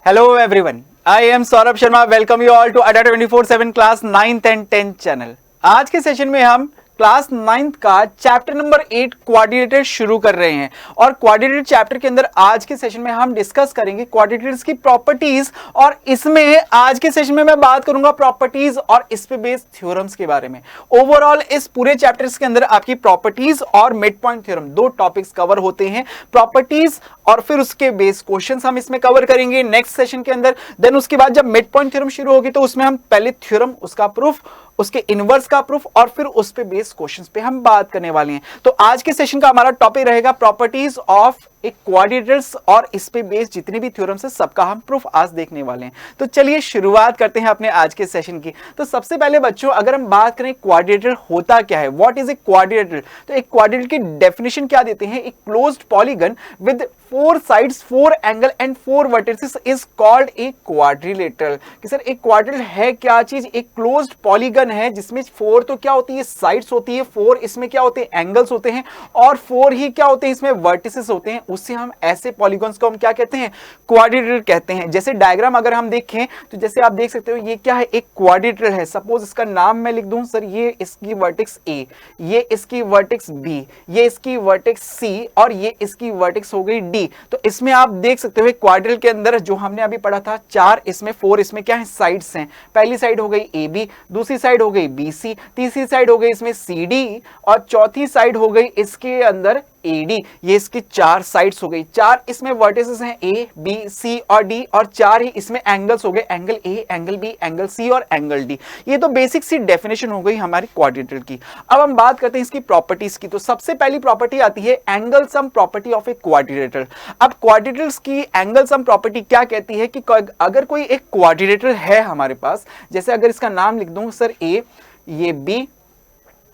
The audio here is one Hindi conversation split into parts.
Hello everyone, I am Saurabh Sharma. Welcome you all to ADA 24/7 class 9th and 10th channel. आज के सेशन में हम क्लास 9th का चैप्टर नंबर 8 क्वाड्रिलेटरल शुरू कर रहे हैं और क्वाड्रिलेटरल चैप्टर के अंदर आज के सेशन में हम डिस्कस करेंगे क्वाड्रिलेटरल्स की प्रॉपर्टीज और इसमें आज के सेशन में मैं बात करूंगा प्रॉपर्टीज और इस पे बेस्ड थ्योरम्स के बारे में। ओवरऑल इस पूरे चैप्टर्स के अंदर आपकी प्रॉपर्टीज और मिड पॉइंट थ्योरम दो टॉपिक्स कवर होते हैं, प्रॉपर्टीज और फिर उसके बेस क्वेश्चंस हम इसमें कवर करेंगे नेक्स्ट सेशन के अंदर। देन उसके बाद जब मिड पॉइंट थ्योरम शुरू होगी तो उसमें हम पहले थ्योरम, उसका प्रूफ, उसके इनवर्स का प्रूफ और फिर उस पे बेस क्वेश्चंस पे हम बात करने वाले हैं। तो आज के सेशन का हमारा टॉपिक रहेगा प्रॉपर्टीज ऑफ एक क्वाड्रिलेटरल्स और इस पे बेस्ड जितने भी थ्योरम्स है सबका हम प्रूफ आज देखने वाले हैं। तो चलिए शुरुआत करते हैं अपने आज के सेशन की। तो सबसे पहले बच्चों अगर हम बात करें क्वाड्रिलेटरल होता क्या है, व्हाट इज ए क्वाड्रिलेटरल, तो एक क्वाड्रिलेटरल की डेफिनेशन क्या देते हैं, एक closed polygon with 4 sides 4 angle and 4 vertices is called a quadrilateral. कि सर एक क्वाड्रिलेटरल है क्या चीज, एक क्लोज्ड पॉलीगन है जिसमें 4 तो क्या होती है साइड्स होती है, 4 इसमें क्या होते हैं एंगल्स होते हैं और 4 ही क्या होते हैं इसमें वर्टिसेस होते हैं। उससे हम ऐसे पॉलीगॉन्स को हम क्या कहते हैं, क्वाड्रिलेटरल कहते हैं। जैसे डायग्राम अगर हम देखें तो जैसे आप देख सकते हो ये क्या है, एक क्वाड्रिलेटरल है। सपोज इसका नाम मैं लिख दूं सर, ये इसकी वर्टेक्स ए, ये इसकी वर्टेक्स बी, ये इसकी वर्टेक्स सी और ये इसकी वर्टेक्स हो गई डी। तो इसमें आप देख सकते हो क्वाड्रिलेटरल के अंदर जो हमने अभी पढ़ा था 4 इसमें 4 इसमें क्या है साइड्स हैं। पहली साइड हो गई ए बी, दूसरी साइड हो गई बी सी, तीसरी साइड हो गई इसमें सी डी और चौथी साइड हो गई इसके अंदर एडी। ये इसकी 4 साइड्स हो गई, 4 इसमें वर्टिसेस हैं ए बी सी और डी और 4 ही इसमें एंगल्स हो गए, angle A angle B angle C और एंगल डी। ये तो बेसिक सी डेफिनेशन हो गई हमारी क्वाड्रिलेटरल की। अब हम बात करते हैं इसकी प्रॉपर्टीज की। तो सबसे पहली प्रॉपर्टी आती है angle sum property of a quadrilateral. अब क्वाड्रिलेटरल्स की एंगल सम प्रॉपर्टी क्या कहती है कि अगर कोई एक क्वाड्रिलेटरल है हमारे पास, जैसे अगर इसका नाम लिख दूं सर ए, ये बी,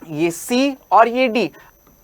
ये सी और ये डी,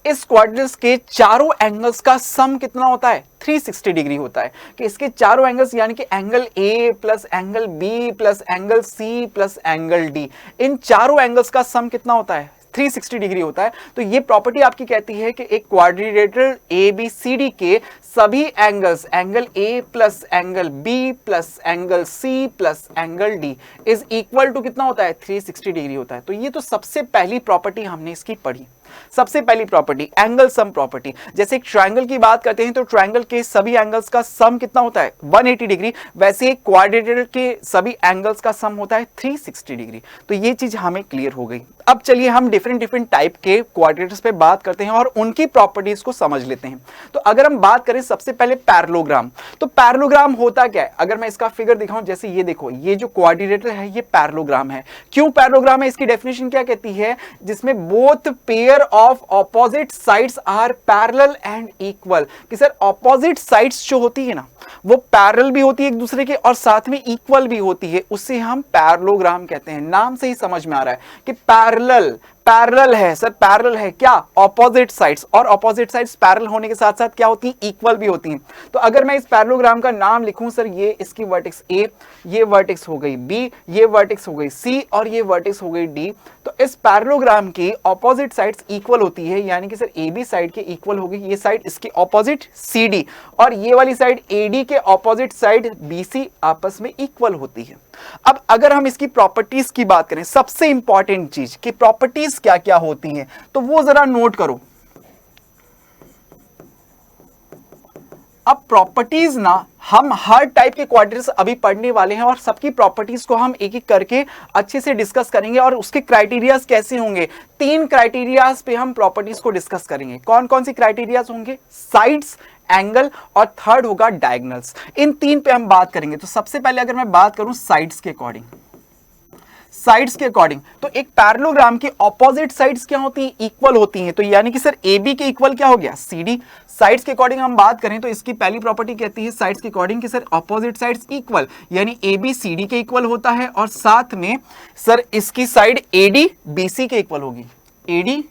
इस क्वाड्रिलेटरल्स के चारों एंगल्स का सम कितना होता है 360 डिग्री होता है। कि इसके चारों एंगल्स यानी कि angle A plus angle B plus angle C plus angle D, इन चारों एंगल्स का सम कितना होता है 360 डिग्री होता है। तो ये प्रॉपर्टी आपकी कहती है कि एक quadrilateral A B C D के सभी angles, angle A plus angle B plus angle C plus angle D is equal to कितना होता है 360 डिग्री होता है। तो ये तो सबसे पहली प्रॉपर्टी हमने इसकी पढ़ी, सबसे पहली प्रॉपर्टी एंगल सम प्रॉपर्टी। जैसे एक ट्रायंगल की बात करते हैं तो ट्रायंगल के सभी एंगल्स का सम कितना होता है 180 डिग्री, वैसे क्वाड्रिलेटरल के सभी एंगल्स का सम होता है 360 डिग्री। तो ये चीज हमें क्लियर हो गई। अब चलिए हम डिफरेंट टाइप के क्वाड्रिलेटरल्स पे बात करते हैं और उनकी प्रॉपर्टीज को समझ लेते हैं। तो अगर हम बात करें सबसे पहले पैरेललोग्राम, तो पैरेललोग्राम होता क्या है, अगर मैं इसका फिगर दिखाऊं, जैसे ये देखो, ये जो क्वाड्रिलेटरल है ये पैरेललोग्राम है। क्यों पैरेललोग्राम है, इसकी डेफिनेशन क्या कहती है, जिसमें both pair of opposite sides are parallel and equal. कि सर ऑपोजिट साइड्स जो होती है ना वो पैरेलल भी होती है एक दूसरे के और साथ में इक्वल भी होती है, उससे हम पैरेललोग्राम कहते हैं। नाम से ही समझ में आ रहा है कि पैरेलल है सर, पैरेलल है क्या, ऑपोजिट साइड्स, और ऑपोजिट साइड्स पैरेलल होने के साथ साथ क्या होती हैं इक्वल भी होती हैं। तो अगर मैं इस पैरेललोग्राम का नाम लिखूं सर, ये इसकी वर्टेक्स ए, ये वर्टेक्स हो गई बी, ये वर्टेक्स हो गई सी और ये वर्टेक्स हो गई डी। तो इस पैरेललोग्राम की ऑपोजिट साइड्स इक्वल होती है, यानी कि सर ए बी साइड के इक्वल होगी ये साइड इसकी ऑपोजिट सी डी और ये वाली साइड ए डी के ऑपोजिट साइड बी सी आपस में इक्वल होती है। अब अगर हम इसकी प्रॉपर्टीज की बात करें, सबसे इंपॉर्टेंट चीज कि प्रॉपर्टीज क्या क्या होती हैं, तो वो जरा नोट करो। अब प्रॉपर्टीज ना हम हर टाइप के क्वाड्रिलेटरल्स अभी पढ़ने वाले हैं और सबकी प्रॉपर्टीज को हम एक एक करके अच्छे से डिस्कस करेंगे और उसके क्राइटेरियाज कैसे होंगे। 3 क्राइटेरियाज पे हम प्रॉपर्टीज को डिस्कस करेंगे। कौन कौन सी क्राइटेरियाज होंगे, साइड्स, एंगल और थर्ड होगा डायगोनल्स। इन 3 पे हम बात करेंगे। तो सबसे पहले अगर मैं बात करूं साइड्स के अकॉर्डिंग, तो एक पैरेललोग्राम के ऑपोजिट साइड्स क्या होती हैं इक्वल होती हैं। तो यानी कि सर ए बी के इक्वल क्या हो गया सी डी। साइड्स के अकॉर्डिंग हम बात करें तो इसकी पहली प्रॉपर्टी कहती है साइड्स के अकॉर्डिंग कि सर ऑपोजिट साइड्स इक्वल, यानी ए बी सी डी के इक्वल होता है और साथ में सर इसकी side A D B C के इक्वल होगी, ए डी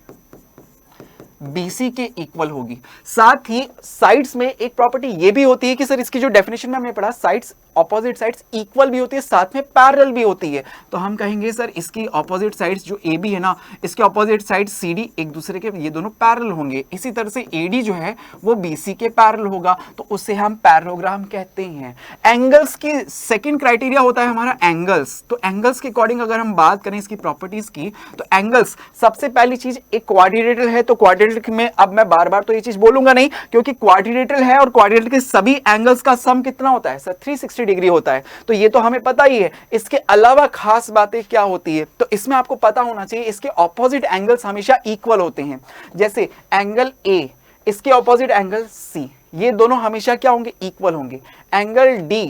BC के इक्वल होगी। साथ ही साइड्स में एक प्रॉपर्टी ये भी होती है कि सर इसकी जो डेफिनेशन में हमने पढ़ा, साइड्स ऑपोजिट साइड्स इक्वल भी होती है, साथ में पैरेलल भी होती है। तो हम कहेंगे सर इसकी ऑपोजिट साइड्स जो AB है ना, इसके ऑपोजिट साइड CD एक दूसरे के ये दोनों पैरेलल होंगे। इसी तरह से AD जो है वो BC के पैरेलल होगा, तो उससे हम पैरेललोग्राम कहते हैं। एंगल्स की सेकंड क्राइटेरिया होता है हमारा एंगल्स। तो एंगल्स के अकॉर्डिंग अगर हम बात करें इसकी प्रॉपर्टीज की, तो एंगल्स सबसे पहली चीज एक क्वाड्रिलेटरल है। तो क्वाड्रिलेटरल में अब मैं बार बार तो ये चीज बोलूंगा नहीं, क्योंकि क्वाड्रिलेटरल है और क्वाड्रिलेटरल के सभी एंगल्स का सम कितना होता है सर? 360 डिग्री होता है। तो ये तो हमें पता ही है। इसके अलावा खास बातें क्या होती है, तो इसमें आपको पता होना चाहिए इसके ऑपोजिट एंगल्स हमेशा इक्वल होते हैं। जैसे एंगल A, इसके ऑपोजिट एंगल C, ये दोनों हमेशा क्या होंगे? इक्वल होंगे। एंगल D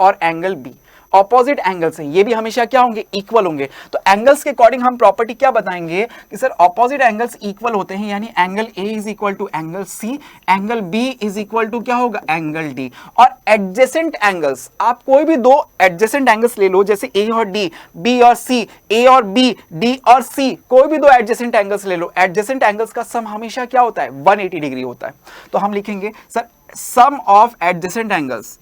और एंगल B ऑपोजिट एंगल्स हैं, ये भी हमेशा क्या होंगे? इक्वल होंगे। तो एंगल्स के अकॉर्डिंग हम प्रॉपर्टी क्या बताएंगे कि सर ऑपोजिट एंगल्स इक्वल होते हैं, यानी angle A is equal to angle C, angle B is equal to क्या होगा? Angle D। और एडजेसेंट एंगल्स, आप कोई भी दो एडजेसेंट एंगल्स ले लो, जैसे A और D, B और C, A और B, D और C, कोई भी दो एडजेसेंट एंगल्स ले लो, एडजेसेंट एंगल्स का सम हमेशा क्या होता है? 180 डिग्री होता है। तो हम लिखेंगे sir sum of adjacent angles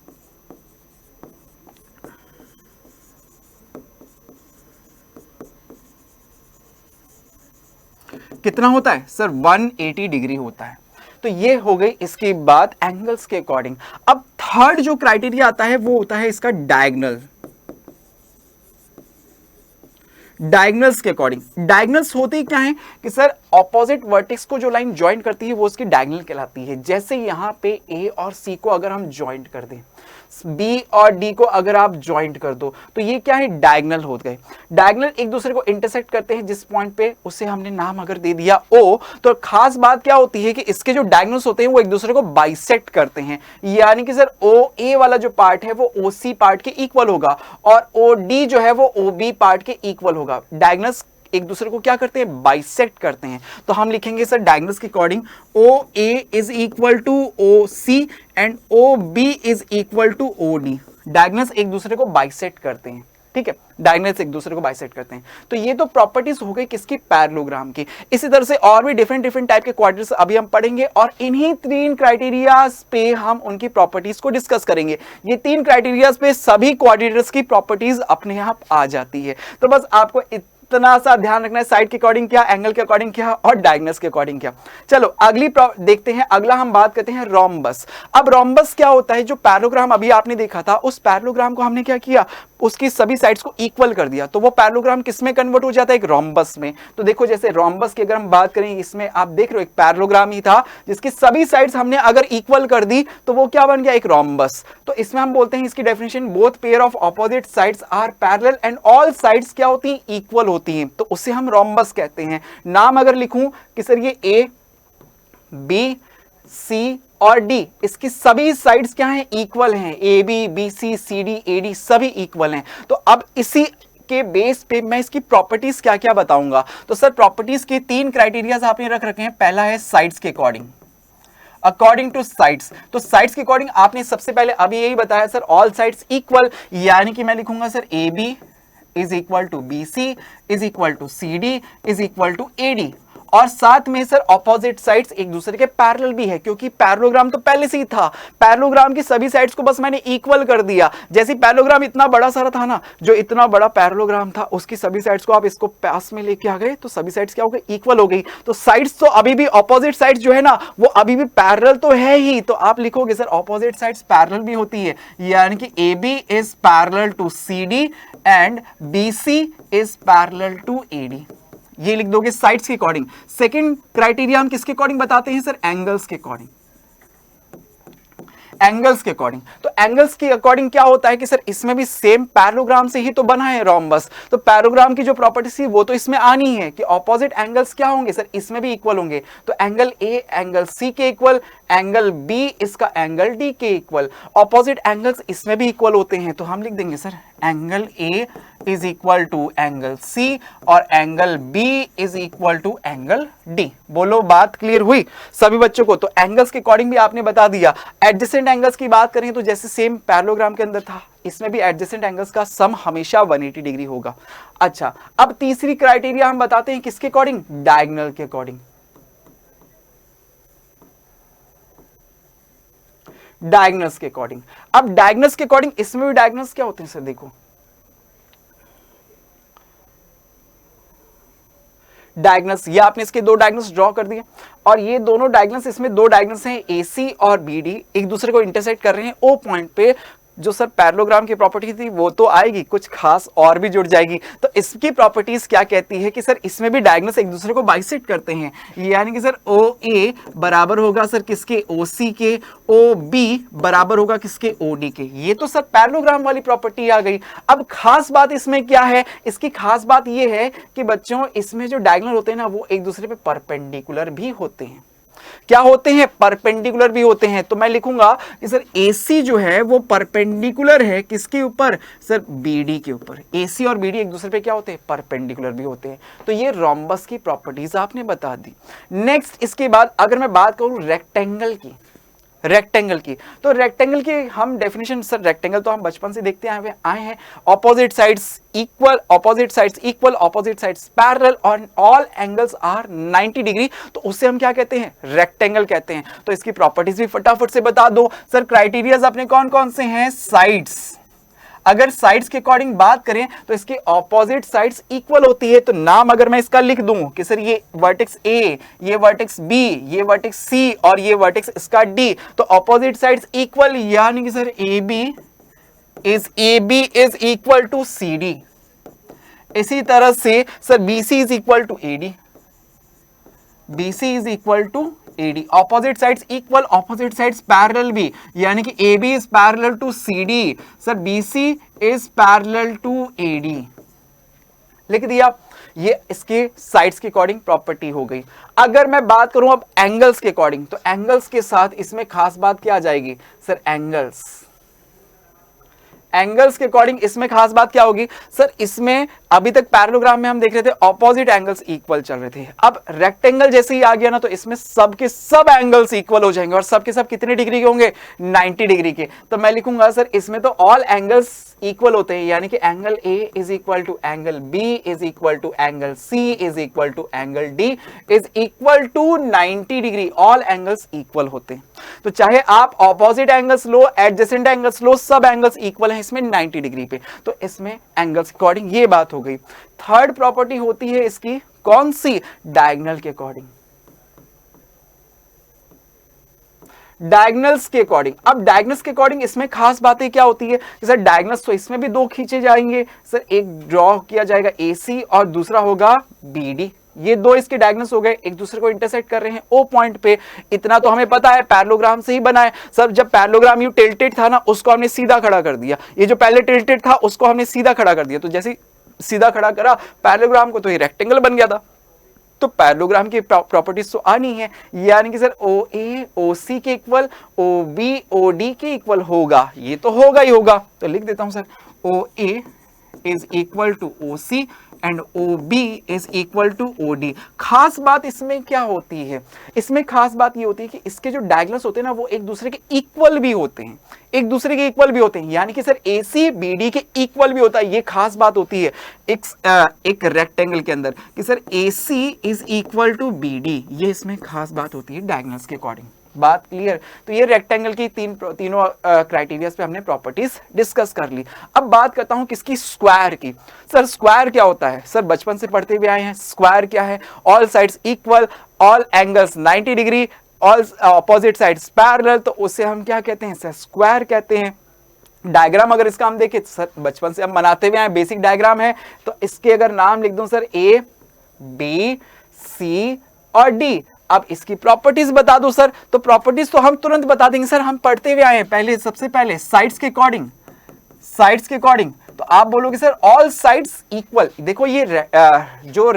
कितना होता है सर? 180 डिग्री होता है। तो ये हो गई इसकी बात एंगल्स के अकॉर्डिंग। अब थर्ड जो क्राइटेरिया आता है वो होता है इसका डायगोनल। डायगोनल्स के अकॉर्डिंग, डायगोनल्स होती क्या है कि सर ऑपोजिट वर्टेक्स को जो लाइन ज्वाइंट करती है वो उसकी डायगोनल कहलाती है। जैसे यहां पे A और C को अगर हम ज्वाइंट कर दें, B और D को अगर आप ज्वाइंट कर दो, तो ये क्या है? डायगोनल हो गए। डायगोनल एक दूसरे को इंटरसेक्ट करते हैं जिस पॉइंट पे, उसे हमने नाम अगर दे दिया O, तो खास बात क्या होती है कि इसके जो डायगोनल्स होते हैं वो एक दूसरे को बाइसेक्ट करते हैं, यानी कि सर OA वाला जो पार्ट है वो OC पार्ट के इक्वल होगा और OD जो है वो OB पार्ट के इक्वल होगा। डायगोनल्स एक दूसरे को क्या करते हैं? बाइसेक्ट करते हैं। तो हम लिखेंगे सर डायगोनल्स के according OA is equal to OC and OB is equal to OD। Diagonals एक दूसरे को बाइसेक्ट करते हैं, ठीक है? डायगोनल्स एक दूसरे को बाइसेक्ट करते हैं। तो ये तो प्रॉपर्टीज हो गई किसकी? पैरेललोग्राम की। इसी तरह से और भी डिफरेंट टाइप के क्वाड्रेंट्स अभी हम पढ़ेंगे और इन्हीं तीन क्राइटेरियाज पे हम उनकी प्रॉपर्टीज को डिस्कस करेंगे। ये तीन क्राइटेरियाज पे सभी क्वाड्रेंट्स की प्रॉपर्टीज अपने आप आ जाती है। तो बस आपको इतना सा ध्यान रखना है, साइड के अकॉर्डिंग क्या, एंगल के अकॉर्डिंग क्या और डायगोनल्स के अकॉर्डिंग क्या। चलो अगली देखते हैं। अगला हम बात करते हैं रोम्बस। अब रोम्बस क्या होता है? जो पैरेललोग्राम अभी आपने देखा था, उस पैरेललोग्राम को हमने क्या किया? उसकी सभी साइड्स को इक्वल कर दिया, तो वो पैरेललोग्राम किसमें कन्वर्ट हो जाता है? एक रोम्बस में। तो देखो जैसे रोम्बस की अगर हम बात करें, इसमें आप देख रहे हो एक पैरेललोग्राम ही था जिसकी सभी साइड्स हमने अगर इक्वल कर दी तो वो क्या बन गया? एक रोम्बस। तो इसमें हम बोलते हैं इसकी definition, both pair of opposite sides are parallel and all sides क्या होती हैं? इक्वल होती हैं, तो उसे हम रोम्बस कहते हैं। नाम अगर लिखूं कि सर ये A, B, C और D, इसकी सभी साइड्स क्या हैं? इक्वल हैं। AB, BC, CD, AD सभी इक्वल हैं। तो अब इसी के बेस पे मैं इसकी प्रॉपर्टीज क्या क्या बताऊंगा। तो सर प्रॉपर्टीज के तीन क्राइटेरियाज आपने रख रखे हैं। पहला है साइड्स के अकॉर्डिंग, अकॉर्डिंग टू साइड्स। तो साइड्स के अकॉर्डिंग आपने सबसे पहले अभी यही बताया सर ऑल साइड्स इक्वल, यानी कि मैं लिखूंगा sir AB is equal to BC is equal to CD is equal to AD। और साथ में सर ऑपोजिट साइड्स एक दूसरे के पैरेलल भी है, क्योंकि पैरेललोग्राम तो पहले से ही था। पैरेललोग्राम की सभी साइड्स को बस मैंने इक्वल कर दिया। जैसे पैरेललोग्राम इतना बड़ा सारा था ना, जो इतना बड़ा पैरेललोग्राम था उसकी सभी साइड्स को आप इसको पास में लेके आ गए, तो सभी साइड्स क्या हो गई? इक्वल हो गई। तो साइड्स तो अभी भी ऑपोजिट साइड्स जो है ना वो अभी भी पैरेलल तो है ही, तो आप लिखोगे सर ऑपोजिट साइड्स पैरेलल भी होती है, यानी कि AB is parallel to CD and BC is parallel to AD। ये लिख दोगे साइड्स के अकॉर्डिंग। सेकंड क्राइटेरिया हम किसके अकॉर्डिंग बताते हैं सर? एंगल्स के अकॉर्डिंग। एंगल्स के अकॉर्डिंग, तो एंगल्स के अकॉर्डिंग क्या होता है कि सर इसमें भी सेम पैरेललोग्राम से ही तो बना है रोम्बस। तो पैरेललोग्राम की जो प्रॉपर्टी थी वो तो इसमें आनी है कि ऑपोजिट एंगल्स क्या होंगे सर? इसमें भी इक्वल होंगे। तो एंगल A एंगल C के इक्वल, एंगल B इसका एंगल D के इक्वल। ऑपोजिट एंगल्स इसमें भी इक्वल होते हैं, तो हम लिख देंगे sir angle A is equal to angle C और angle B is equal to angle D। बोलो बात क्लियर हुई सभी बच्चों को? तो एंगल्स के अकॉर्डिंग भी आपने बता दिया। एडजेसेंट एंगल्स की बात करें तो जैसे सेम पैरेललोग्राम के अंदर था, इसमें भी एडजेसेंट एंगल्स का सम हमेशा 180 डिग्री होगा। अच्छा, अब तीसरी क्राइटेरिया हम बताते हैं किसके अकॉर्डिंग? डायगोनल के अकॉर्डिंग। डायगोनल्स के अकॉर्डिंग। अब डायगोनल्स के अकॉर्डिंग इसमें भी डायगोनल्स क्या होते हैं सर, देखो डायगोनल्स, ये आपने इसके दो डायगोनल्स ड्रॉ कर दिए और ये दोनों डायगोनल्स, इसमें दो डायगोनल्स हैं AC और BD, एक दूसरे को इंटरसेक्ट कर रहे हैं O पॉइंट पे। जो सर पैरेललोग्राम की प्रॉपर्टी थी वो तो आएगी, कुछ खास और भी जुड़ जाएगी। तो इसकी प्रॉपर्टीज क्या कहती है कि सर इसमें भी डायगोनल्स एक दूसरे को बाइसेक्ट करते हैं, यानी कि सर OA बराबर होगा सर किसके, OC के, OB बराबर होगा किसके, OD के। ये तो सर पैरेललोग्राम वाली प्रॉपर्टी आ गई। अब खास बात इसमें क्या है, इसकी खास बात ये है कि बच्चों इसमें जो डायगोनल होते हैं ना वो एक दूसरे पे परपेंडिकुलर भी होते हैं। क्या होते हैं, परपेंडिकुलर भी होते हैं। तो मैं लिखूंगा कि सर AC जो है वो परपेंडिकुलर है किसके ऊपर, सर BD के ऊपर। AC और BD एक दूसरे पे क्या होते हैं, परपेंडिकुलर भी होते हैं। तो ये रोम्बस की प्रॉपर्टीज आपने बता दी। नेक्स्ट इसके बाद अगर मैं बात करूं रेक्टेंगल की, रेक्टेंगल की, तो रेक्टेंगल की हम डेफिनेशन, सर रेक्टेंगल तो हम बचपन से देखते आए हैं, opposite sides equal, opposite sides equal, opposite sides parallel और ऑल एंगल्स आर 90 डिग्री, तो उससे हम क्या कहते हैं, रेक्टेंगल कहते हैं। तो इसकी प्रॉपर्टीज भी फटाफट से बता दो सर। क्राइटेरियाज अपने कौन कौन से हैं, साइड्स, अगर साइड्स के अकॉर्डिंग बात करें तो इसके ऑपोजिट साइड्स इक्वल होती है। तो नाम अगर मैं इसका लिख दूं कि सर ये वर्टेक्स A, ये वर्टेक्स B, ये वर्टेक्स C और ये वर्टेक्स इसका D, तो ऑपोजिट साइड्स इक्वल, यानी कि sir AB is equal to CD। इसी तरह से sir BC is equal to AD, BC is equal to AD। Opposite sides equal, opposite sides parallel भी, यानी कि AB is parallel to CD, sir BC is parallel to AD। लिख दिया। ये इसके साइड्स के अकॉर्डिंग प्रॉपर्टी हो गई। अगर मैं बात करूं अब एंगल्स के अकॉर्डिंग, तो एंगल्स के साथ इसमें खास बात क्या आ जाएगी सर, एंगल्स, एंगल्स के अकॉर्डिंग इसमें खास बात क्या होगी सर, इसमें अभी तक पैरेललोग्राम में हम देख रहे थे ऑपोजिट एंगल्स इक्वल चल रहे थे। अब रेक्टेंगल जैसे ही आ गया ना तो इसमें सब के सब एंगल्स इक्वल हो जाएंगे और सब के सब कितने डिग्री के होंगे, 90 डिग्री के। तो मैं लिखूंगा सर इसमें तो ऑल एंगल्स इक्वल होते हैं, यानी कि angle A is equal to angle B is equal to angle C is equal to angle D is equal to 90 degree. All angles equal होते हैं। तो चाहे आप ऑपोजिट एंगल्स लो, एडजेसेंट एंगल्स लो, सब एंगल्स इक्वल हैं इसमें 90 डिग्री पे। तो इसमें एंगल्स के अकॉर्डिंग ये बात हो गई। थर्ड प्रॉपर्टी होती है इसकी कौन सी, डायगोनल के अकॉर्डिंग, डायगोनल्स के अकॉर्डिंग। अब डायगोनल्स के अकॉर्डिंग इसमें खास बातें क्या होती है कि सर डायगोनल्स तो इसमें भी दो खींचे जाएंगे सर, एक ड्रॉ किया जाएगा AC और दूसरा होगा BD। ये दो इसके डायगोनल्स हो गए, एक दूसरे को इंटरसेक्ट कर रहे हैं O पॉइंट पे। इतना तो हमें पता है, पैरेललोग्राम से ही बना है सर। जब पैरेललोग्राम यू टिल्टेड था ना, उसको हमने सीधा खड़ा कर दिया। ये जो पहले टिल्टेड था उसको हमने सीधा खड़ा कर दिया। तो जैसे सीधा खड़ा करा पैरेललोग्राम को तो ये रेक्टेंगल बन गया था। तो पैरेललोग्राम की प्रॉपर्टीज तो आनी है, यानी कि सर OA OC के इक्वल, OB OD के इक्वल होगा, ये तो होगा ही होगा। तो लिख देता हूं sir OA is equal to OC and OB is equal to OD। खास बात इसमें क्या होती है, इसमें खास बात ये होती है कि इसके जो डायगोनल्स होते हैं ना वो एक दूसरे के इक्वल भी होते हैं, एक दूसरे के इक्वल भी होते हैं, यानी कि सर AC BD के इक्वल भी होता है। ये खास बात होती है एक रेक्टेंगल के अंदर कि sir AC is equal to BD, ये इसमें खास बात होती है डायगोनल्स के अकॉर्डिंग। बात क्लियर। तो ये रेक्टेंगल की तीनों क्राइटेरियाज पे हमने प्रॉपर्टीज डिस्कस कर ली। अब बात करता हूं किसकी, स्क्वायर की। सर स्क्वायर क्या होता है, सर बचपन से पढ़ते हुए आए हैं। स्क्वायर क्या है, all sides equal, all angles 90 degree, all opposite sides parallel, तो उसे हम क्या कहते हैं सर, स्क्वायर कहते हैं। डायग्राम अगर इसका हम देखें, सर बचपन से हम बनाते हुए आए, बेसिक डायग्राम है, तो इसके अगर नाम लिख दूं सर A B C और D। अब इसकी प्रॉपर्टीज बता दो सर, तो प्रॉपर्टीज तो हम तुरंत बता देंगे सर, हम पढ़ते हुए आए हैं। पहले सबसे पहले साइड्स के अकॉर्डिंग, साइड्स के अकॉर्डिंग तो आप बोलोगे सर ऑल साइड्स इक्वल। देखो ये जो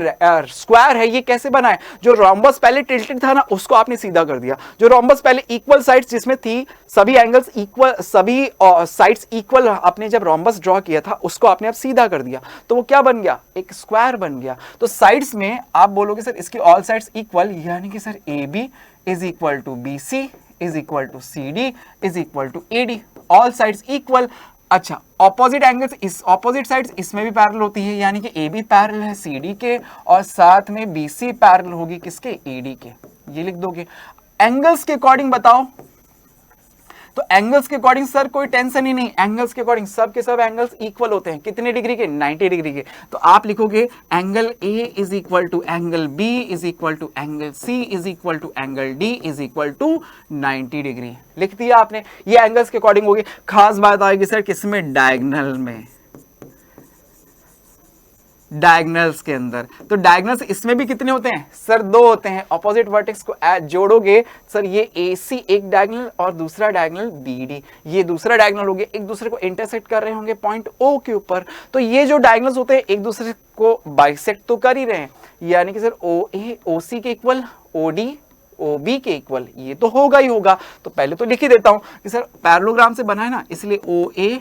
स्क्वायर है ये कैसे बना है, जो रोम्बस पहले टिल्टेड था ना उसको आपने सीधा कर दिया। जो रोम्बस पहले इक्वल साइड्स जिसमें थी, सभी एंगल्स इक्वल, सभी साइड्स इक्वल, आपने जब रोम्बस ड्रॉ किया था उसको आपने अब सीधा कर दिया, तो वो क्या बन गया, एक स्क्वायर बन गया। तो साइड्स में आप बोलोगे सर इसकी ऑल साइड्स इक्वल, यानी कि sir AB is equal to BC is equal to CD is equal to AD, all sides equal. अच्छा, ऑपोजिट एंगल्स, इस ऑपोजिट साइड्स इसमें भी पैरेलल होती है, यानी कि AB पैरेलल है CD के और साथ में BC पैरेलल होगी किसके, AD के। ये लिख दोगे। एंगल्स के अकॉर्डिंग बताओ, तो एंगल्स के अकॉर्डिंग सर कोई टेंशन ही नहीं, एंगल्स के अकॉर्डिंग सब के सब एंगल्स इक्वल होते हैं। कितने डिग्री के? 90 डिग्री के। तो आप लिखोगे angle A is equal to angle B is equal to angle C is equal to angle D is equal to 90 degree. लिख दिया आपने, ये एंगल्स के अकॉर्डिंग होगी। खास बात आएगी सर किसमें? डायगनल में, डायगनल्स के अंदर। तो डायगनल्स इसमें भी कितने होते हैं सर? 2 होते हैं। ऑपोजिट वर्टेक्स को जोड़ोगे सर, ये AC एक डायगनल और दूसरा डायगनल BD, ये दूसरा डायगनल हो गया, एक दूसरे को इंटरसेक्ट कर रहे होंगे पॉइंट O के ऊपर। तो ये जो डायगनल्स होते हैं एक दूसरे को बाइसेक्ट तो कर ही रहे हैं, यानी कि सर OA OC के इक्वल, OD OB के इक्वल, ये तो होगा ही होगा। तो पहले तो लिख ही देता हूं कि सर पैरेललोग्राम से बना है ना, इसलिए OA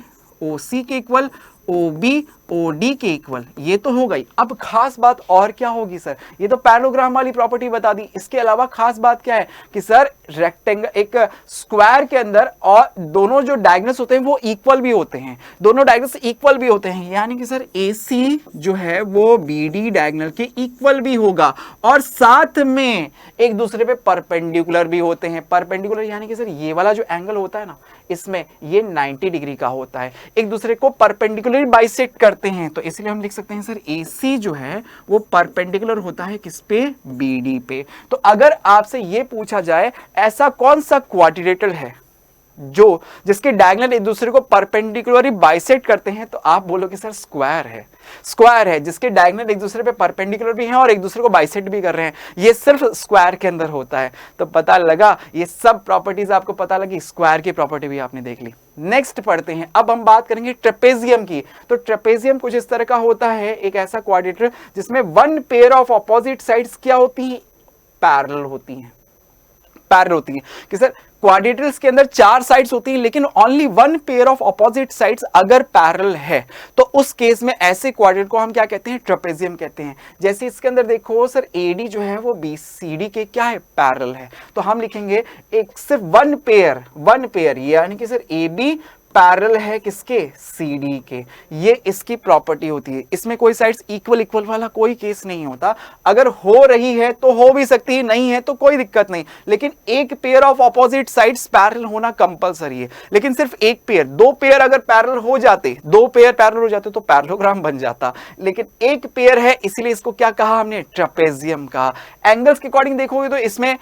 OC के इक्वल, OB OD के इक्वल, ये तो हो गई। अब खास बात और क्या होगी सर? ये तो पैरेललोग्राम वाली प्रॉपर्टी बता दी। इसके अलावा खास बात क्या है कि सर रेक्टेंगल, एक स्क्वायर के अंदर और दोनों जो डायगोनल्स होते हैं वो इक्वल भी होते हैं, दोनों डायगोनल्स इक्वल भी होते हैं, यानी कि सर AC जो है वो BD डायगोनल के इक्वल भी होगा और साथ में एक दूसरे पे परपेंडिकुलर भी होते हैं। परपेंडिकुलर यानी कि सर ये वाला जो एंगल होता है ना, इसमें ये 90 डिग्री का होता है, एक दूसरे को परपेंडिकुलर बाइसेक्ट करते हैं। तो इसलिए हम लिख सकते हैं सर AC जो है वो परपेंडिकुलर होता है किस पे? BD पे। तो अगर आपसे ये पूछा जाए ऐसा कौन सा क्वाड्रिलेटरल है जो जिसके डायगोनल एक दूसरे को परपेंडिकुलरली बाइसेक्ट करते हैं, तो आप बोलोगे सर स्क्वायर है। स्क्वायर है जिसके डायगोनल एक दूसरे पे परपेंडिकुलर भी हैं और एक दूसरे को बाइसेक्ट भी कर रहे हैं, ये सिर्फ स्क्वायर के अंदर होता है। तो पता लगा, ये सब प्रॉपर्टीज आपको पता लगी, स्क्वायर की प्रॉपर्टी भी आपने देख ली। नेक्स्ट पढ़ते हैं, अब हम बात करेंगे ट्रेपेजियम की। तो ट्रेपेजियम कुछ इस तरह का होता है, एक ऐसा क्वाड्रिलेटरल जिसमें one pair of opposite sides क्या होती है? पैरेलल होती हैं। पैरेलल होती है कि सर क्वाड्रिलेटरल्स के अंदर 4 साइड्स होती हैं, लेकिन only one pair of opposite sides अगर पैरेलल है तो उस केस में ऐसे क्वाड्रिलेटरल को हम क्या कहते हैं? ट्रेपेजियम कहते हैं। जैसे इसके अंदर देखो सर AD जो है वो BCD के क्या है? पैरेलल है। तो हम लिखेंगे एक सिर्फ वन पेयर यानी कि सर AB पैरेलल है किसके? CD के। ये इसकी प्रॉपर्टी होती है। इसमें कोई साइड्स इक्वल वाला कोई केस नहीं होता। अगर हो रही है तो हो भी सकती है, नहीं है तो कोई दिक्कत नहीं, लेकिन एक pair of opposite sides parallel होना कंपलसरी है। लेकिन सिर्फ एक पेयर, 2 पेयर अगर पैरेलल हो जाते, 2 पेयर पैरेलल हो जाते तो पैरेललोग्राम बन जाता, लेकिन एक पेयर है इसलिए इसको क्या कहा हमने? ट्रेपेजियम कहा। एंगल्स के अकॉर्डिंग देखोगे तो इसमें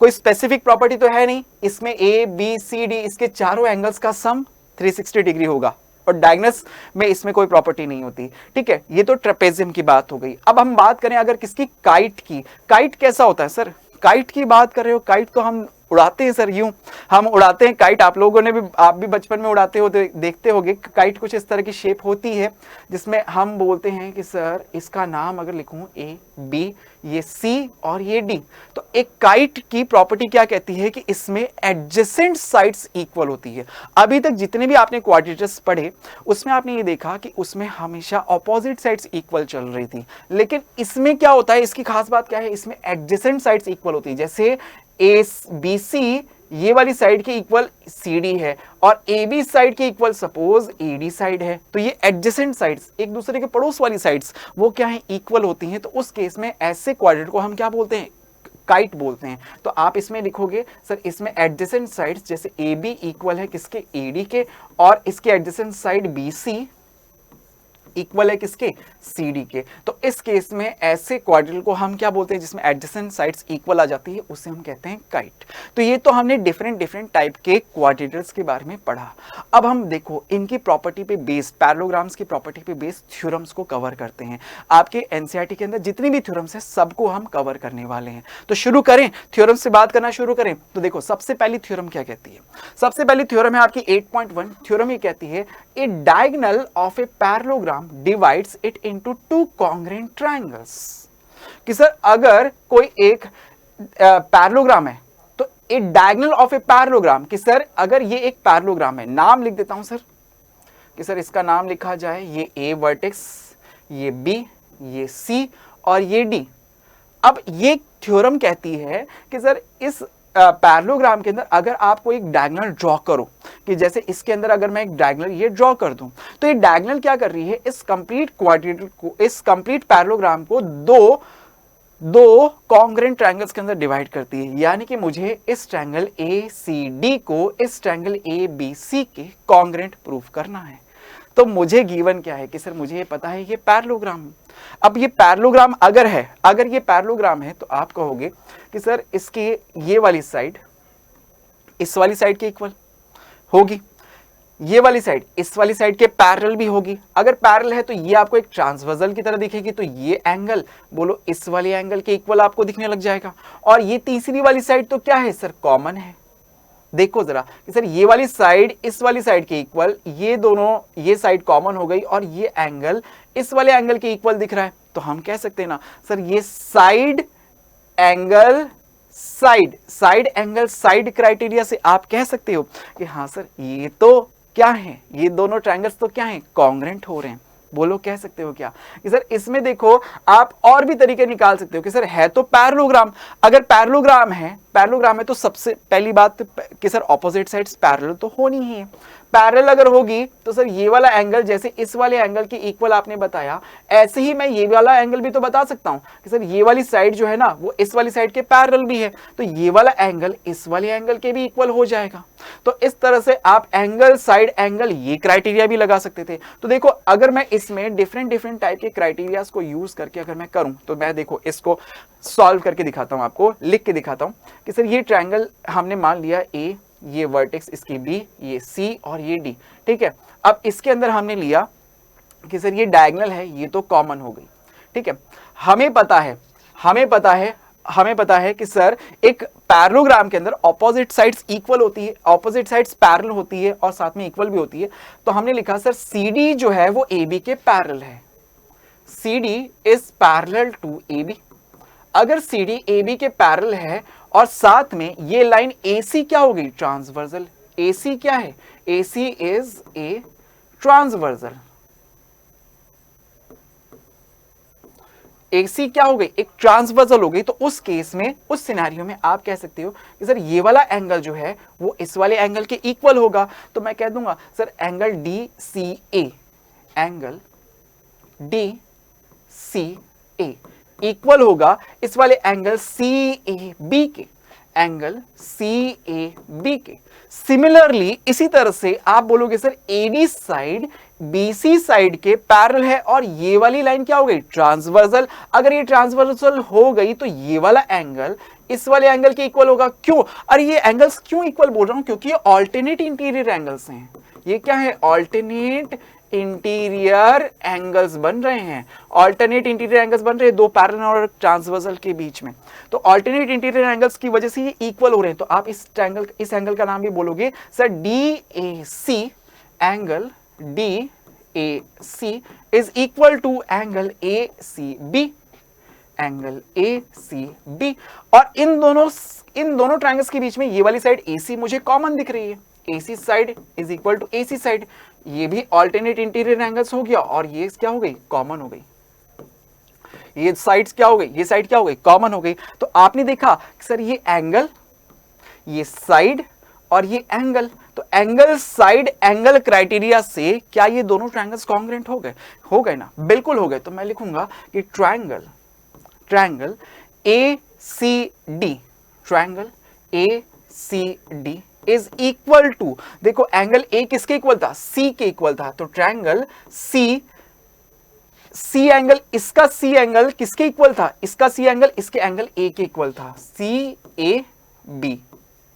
कोई स्पेसिफिक प्रॉपर्टी तो है नहीं, इसमें ABCD इसके चारों एंगल्स का सम 360 डिग्री होगा और डायगोनल्स में इसमें कोई प्रॉपर्टी नहीं होती। ठीक है, ये तो ट्रेपेजियम की बात हो गई। अब हम बात करें अगर किसकी? काइट की। काइट कैसा होता है सर? काइट की बात कर रहे हो, काइट तो हम उड़ाते हैं सर, यूं हम उड़ाते हैं काइट। आप लोगों ने भी, आप भी बचपन में उड़ाते हो, देखते होंगे काइट कुछ इस तरह की शेप होती है जिसमें हम बोलते हैं कि सर इसका नाम अगर लिखूं AB, ये C और ये D, तो एक काइट की प्रॉपर्टी क्या कहती है कि इसमें एडजेसेंट साइड्स इक्वल होती है। अभी तक जितने भी आपने क्वाड्रिलेटरल्स पढ़े उसमें आपने ये देखा कि उसमें हमेशा ऑपोजिट साइड्स इक्वल चल रही थी, लेकिन इसमें क्या होता है? इसकी खास बात क्या है? इसमें एडजेसेंट साइड्स इक्वल होती है। जैसे ABC ये वाली साइड के इक्वल CD है और AB साइड के इक्वल सपोज AD साइड है, तो ये एडजेसेंट साइड्स, एक दूसरे के पड़ोस वाली साइड्स, वो क्या है? इक्वल होती हैं। तो उस केस में ऐसे क्वाड्रिलेटरल को हम क्या बोलते हैं? काइट बोलते हैं। तो आप इसमें लिखोगे सर इसमें एडजेसेंट साइड्स, जैसे AB इक्वल है किसके? AD के, और इसके एडजेसेंट साइड BC इक्वल है किसके? CD के। तो इस केस में ऐसे क्वाड्रिलेटरल को हम क्या बोलते हैं? जिसमें एडजेसेंट साइड्स इक्वल आ जाती है, उसे हम कहते हैं काइट। तो ये तो हमने डिफरेंट टाइप के क्वाड्रिलेटरल्स के बारे में पढ़ा। अब हम देखो इनकी प्रॉपर्टी पे बेस, पैरेललोग्राम्स की प्रॉपर्टी पे बेस थ्योरम्स को कवर करते हैं। आपके NCERT के अंदर जितनी भी थ्योरम्स है सबको हम कवर करने वाले हैं। तो शुरू करें, थ्योरम से बात करना शुरू करें। तो देखो सबसे पहली थ्योरम क्या कहती है? सबसे पहली थ्योरम है आपकी 8.1। थ्योरम ये कहती है a diagonal of a parallelogram divides it into 2 congruent triangles। कि सर अगर कोई एक पैरेललोग्राम है तो a diagonal of a parallelogram, कि सर अगर ये एक पैरेललोग्राम है, नाम लिख देता हूं सर, कि सर इसका नाम लिखा जाए ये A वर्टेक्स, ये B, ये C और ये D। अब ये थ्योरम कहती है कि सर इस पैरेललोग्राम के अंदर अगर आप कोई एक डायगोनल ड्रॉ करो, कि जैसे इसके अंदर अगर मैं एक डायगोनल ये ड्रॉ कर दूं, तो ये डायगोनल क्या कर रही है? इस कंप्लीट क्वाड्रिलेटरल को, इस कंप्लीट पैरेललोग्राम को 2 दो कॉन्ग्रेंट ट्रायंगल्स के अंदर डिवाइड करती है, यानी कि मुझे इस ट्रायंगल ACD को इस ट्रायंगल ABC के कॉन्ग्रेंट प्रूफ करना है। तो मुझे गिवन क्या है कि सर मुझे ये पता है ये पैरेललोग्राम। अब ये पैरेललोग्राम अगर है, अगर ये पैरेललोग्राम है तो आप कहोगे कि सर इसकी ये वाली साइड इस वाली साइड के इक्वल होगी, ये वाली साइड इस वाली साइड के पैरेलल भी होगी। अगर पैरेलल है तो ये आपको एक ट्रांसवर्सल की तरह दिखेगी, तो ये एंगल बोलो इस वाले एंगल के इक्वल आपको दिखने लग जाएगा। और ये तीसरी वाली साइड तो क्या है सर, कॉमन है। देखो जरा कि सर ये वाली साइड इस वाली साइड के इक्वल, ये दोनों ये साइड कॉमन हो गई और ये एंगल इस वाले एंगल के इक्वल दिख रहा है। तो हम कह सकते हैं ना सर ये side angle side angle side criteria से आप कह सकते हो कि हाँ सर ये तो क्या है, ये दोनों ट्रायंगल्स तो क्या हैं, कॉन्ग्रेंट हो रहे हैं। बोलो कह सकते हो क्या कि सर इसमें देखो आप और भी तरीके निकाल सकते हो कि सर है तो पैरेललोग्राम। अगर पैरेललोग्राम है तो सबसे पहली बात कि सर ऑपोजिट साइड्स पैरेलल तो होनी ही है। पैरेलल अगर होगी तो सर ये वाला एंगल जैसे इस वाले एंगल के इक्वल आपने बताया, ऐसे ही मैं ये वाला एंगल भी तो बता सकता हूं कि सर ये वाली साइड जो है ना वो इस वाली साइड के पैरेलल भी है, तो ये वाला एंगल इस वाले एंगल के भी इक्वल हो जाएगा। तो इस तरह से आप एंगल साइड एंगल ये क्राइटेरिया भी लगा सकते थे। तो देखो अगर मैं इसमें डिफरेंट टाइप के क्राइटेरियाज को यूज करके अगर मैं करूं तो मैं देखो इसको सॉल्व करके दिखाता हूं, आपको लिख के दिखाता हूं कि सर ये ट्रायंगल हमने मान लिया A, ये वर्टेक्स इसकी B, ये C और ये D, ठीक है। अब इसके अंदर हमने लिया कि सर ये डायगोनल है, ये तो कॉमन हो गई, ठीक है। हमें पता है कि सर एक पैरेललोग्राम के अंदर ऑपोजिट साइड्स इक्वल होती है, ऑपोजिट साइड्स पैरेलल होती है और साथ में इक्वल भी होती है। तो हमने लिखा सर CD जो है वो AB के पैरेलल है, CD is parallel to AB। अगर CD AB के पैरेलल है और साथ में ये लाइन AC क्या हो गई, ट्रांसवर्सल। AC क्या है, AC is a transversal. AC क्या हो गई, एक ट्रांसवर्सल हो गई। तो उस केस में, उस सिनेरियो में आप कह सकते हो कि सर ये वाला एंगल जो है वो इस वाले एंगल के इक्वल होगा। तो मैं कह दूंगा sir angle DCA, angle DCA equal होगा इस वाले एंगल CAB के, एंगल CAB के। सिमिलरली इसी तरह से आप बोलोगे sir AD side BC side के पैरेलल है और ये वाली लाइन क्या हो गई, ट्रांसवर्सल। अगर ये ट्रांसवर्सल हो गई तो ये वाला एंगल इस वाले एंगल के इक्वल होगा। क्यों, अरे ये एंगल्स क्यों इक्वल बोल रहा हूं, क्योंकि ये ऑल्टरनेट इंटीरियर एंगल्स हैं। ये क्या है, ऑल्टरनेट इंटीरियर एंगल्स बन रहे हैं, ऑल्टरनेट इंटीरियर एंगल्स बन रहे हैं दो पैरेलल और ट्रांसवर्सल के बीच में। तो ऑल्टरनेट इंटीरियर एंगल्स की वजह से ये इक्वल हो रहे हैं। तो आप इस एंगल का नाम भी बोलोगे sir DAC, angle DAC is equal to angle ACB, angle ACB। और इन दोनों ट्रायंगल्स के बीच में ये वाली साइड AC मुझे कॉमन दिख रही है, AC side is equal to AC side. ये भी ऑल्टरनेट इंटीरियर एंगल्स हो गया और ये क्या हो गई, कॉमन हो गई। ये साइड्स क्या हो गई, ये साइड क्या हो गई, कॉमन हो गई। तो आपने देखा सर ये एंगल, ये साइड और ये एंगल, तो एंगल साइड एंगल क्राइटेरिया से क्या ये दोनों ट्रायंगल्स कॉन्ग्रुएंट हो गए ना, बिल्कुल हो गए। तो मैं लिखूंगा कि triangle ACD is equal to, देखो एंगल A किसके इक्वल था, C के इक्वल था। तो ट्रायंगल C एंगल, इसका C एंगल किसके इक्वल था, इसका C एंगल इसके एंगल A के इक्वल था, CAB।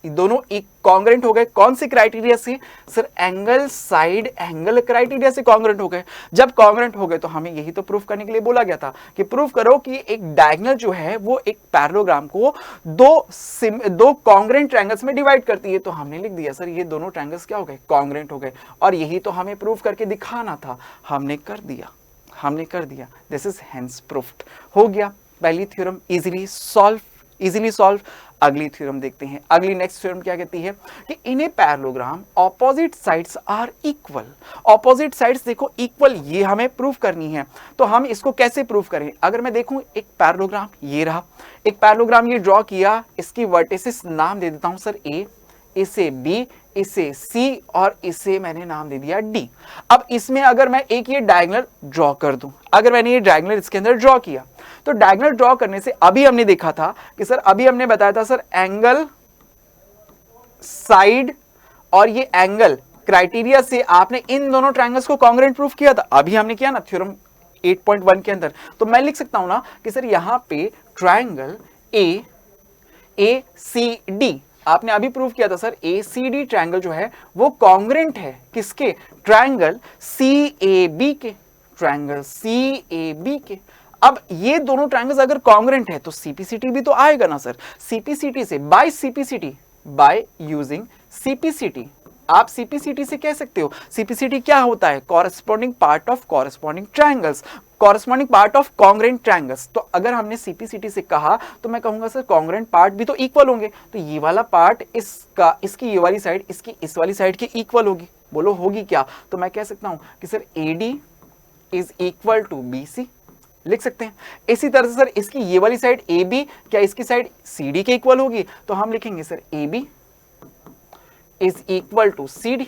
दोनों एक कॉन्ग्रुएंट हो गए। कौन से क्राइटेरिया से, sir angle side angle criteria से कॉन्ग्रुएंट हो गए। जब कॉन्ग्रुएंट हो गए तो हमें यही तो प्रूफ करने के लिए बोला गया था कि प्रूफ करो कि एक डायगोनल जो है वो एक पैरेललोग्राम को दो कॉन्ग्रुएंट ट्रायंगल्स में डिवाइड करती है। तो हमने लिख दिया सर ये दोनों ट्रायंगल्स क्या हो गए, कॉन्ग्रुएंट हो गए। और यही तो हमें प्रूफ करके दिखाना था, हमने कर दिया। दिस इज हेंस प्रूफ्ड, हो गया। पहली थ्योरम इजीली सॉल्व। अगली थ्योरम देखते हैं। अगली नेक्स्ट थ्योरम क्या कहती है कि in a parallelogram opposite sides are equal. Opposite sides देखो इक्वल, ये हमें प्रूफ करनी है। तो हम इसको कैसे प्रूफ करें, अगर मैं देखूं एक पैरेललोग्राम ये रहा, एक पैरेललोग्राम ये ड्रॉ किया, इसकी वर्टिसेस नाम दे देता हूं सर A, इसे B, इसे C और इसे मैंने नाम दे दिया D। अब इसमें अगर मैं एक ये डायगोनल ड्रॉ कर दूं, अगर मैंने ये डायगोनल इसके अंदर ड्रॉ किया, तो डायगोनल ड्रॉ करने से अभी हमने देखा था कि सर, अभी हमने बताया था सर, एंगल, साइड और ये एंगल क्राइटेरिया से आपने इन दोनों ट्रायंगल्स को कॉन्ग्रुएंट प्रूफ किया था। अभी हमने किया ना थ्योरम 8.1 के अंदर। तो मैं लिख सकता हूं ना कि सर यहां पे ट्रायंगल ACD आपने अभी प्रूव किया था सर, ACD ट्रायंगल जो है वो कॉन्ग्रुएंट है किसके? ट्रायंगल CAB के, ट्रायंगल CAB के। अब ये दोनों ट्रायंगल्स अगर कॉन्ग्रुएंट है तो CPCT भी तो आएगा ना सर। CPCT से by CPCT, by using CPCT, आप CPCT से कह सकते हो। CPCT क्या होता है? Corresponding part of corresponding triangles, corresponding part of congruent triangles. तो अगर हमने CPCT से कहा तो मैं कहूंगा सर कॉन्ग्रुएंट पार्ट भी तो इक्वल होंगे, तो ये वाला पार्ट इसका, इसकी ये वाली साइड इसकी इस वाली साइड के इक्वल होगी। बोलो होगी क्या? तो मैं कह सकता हूं कि sir AD is equal to BC, लिख सकते हैं। इसी तरह से सर इसकी ये वाली साइड AB क्या इसकी साइड CD के इक्वल होगी? तो हम लिखेंगे sir AB is equal to CD,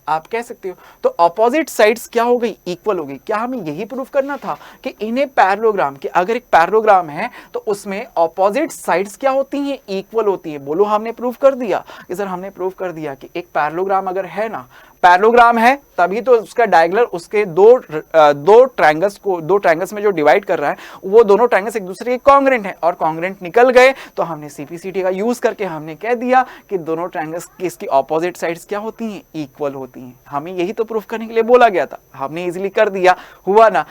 आप कह सकते हो। तो अपोजिट साइड्स क्या हो गई? इक्वल हो गई। क्या हमें यही प्रूफ करना था कि इन्हें पैरेललोग्राम, कि अगर एक पैरेललोग्राम है तो उसमें अपोजिट साइड्स क्या होती हैं? इक्वल होती है। बोलो हमने प्रूफ कर दिया कि सर, हमने प्रूफ कर दिया कि एक पैरेललोग्राम अगर है ना, पैरेललोग्राम है तभी तो उसका डायगोनल, उसके दो ट्रायंगल्स में जो डिवाइड कर रहा है वो दोनों ट्रायंगल्स एक दूसरे के कॉन्ग्रुएंट हैं, और कॉन्ग्रुएंट निकल गए तो हमने CPCT का यूज करके हमने कह दिया कि दोनों ट्रायंगल्स की इसकी ऑपोजिट साइड्स क्या होती हैं? इक्वल होती हैं। हमें यही तो प्रूफ करने के लिए बोला गया था, हमने इजीली कर दिया, हुआ ना।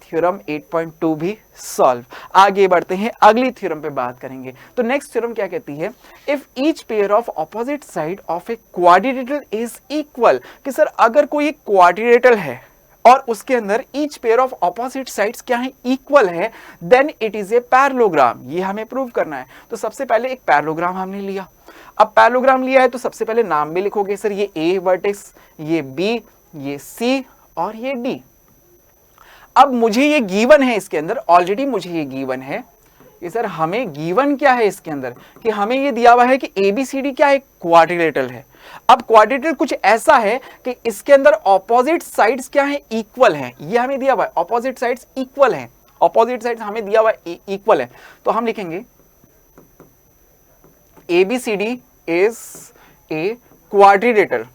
थ्योरम 8.2 भी सॉल्व। आगे बढ़ते हैं, अगली थ्योरम पे बात करेंगे। तो नेक्स्ट थ्योरम क्या कहती है? If each pair of opposite side of a quadrilateral is equal, कि सर अगर कोई एक क्वाड्रिलेटरल है और उसके अंदर each pair of opposite sides क्या है? इक्वल है, then it is a parallelogram. ये हमें प्रूव करना है। तो सबसे पहले एक पैरेललोग्राम हमने लिया। अब पैरेललोग्राम लिया है तो सबसे पहले नाम भी लिखोगे सर, ये A वर्टेक्स, ये B, ये C और ये D। अब मुझे ये गिवन है, इसके अंदर ऑलरेडी मुझे ये गिवन है कि सर हमें गिवन क्या है इसके अंदर, कि हमें ये दिया हुआ है कि ABCD क्या है? क्वाड्रिलेटरल है। अब क्वाड्रिलेटरल कुछ ऐसा है कि इसके अंदर ऑपोजिट साइड्स क्या है? इक्वल है। ये हमें दिया हुआ है, ऑपोजिट साइड्स इक्वल है, ऑपोजिट साइड्स हमें दिया हुआ है इक्वल है। तो हम लिखेंगे ABCD इज ए क्वाड्रिलेटरल।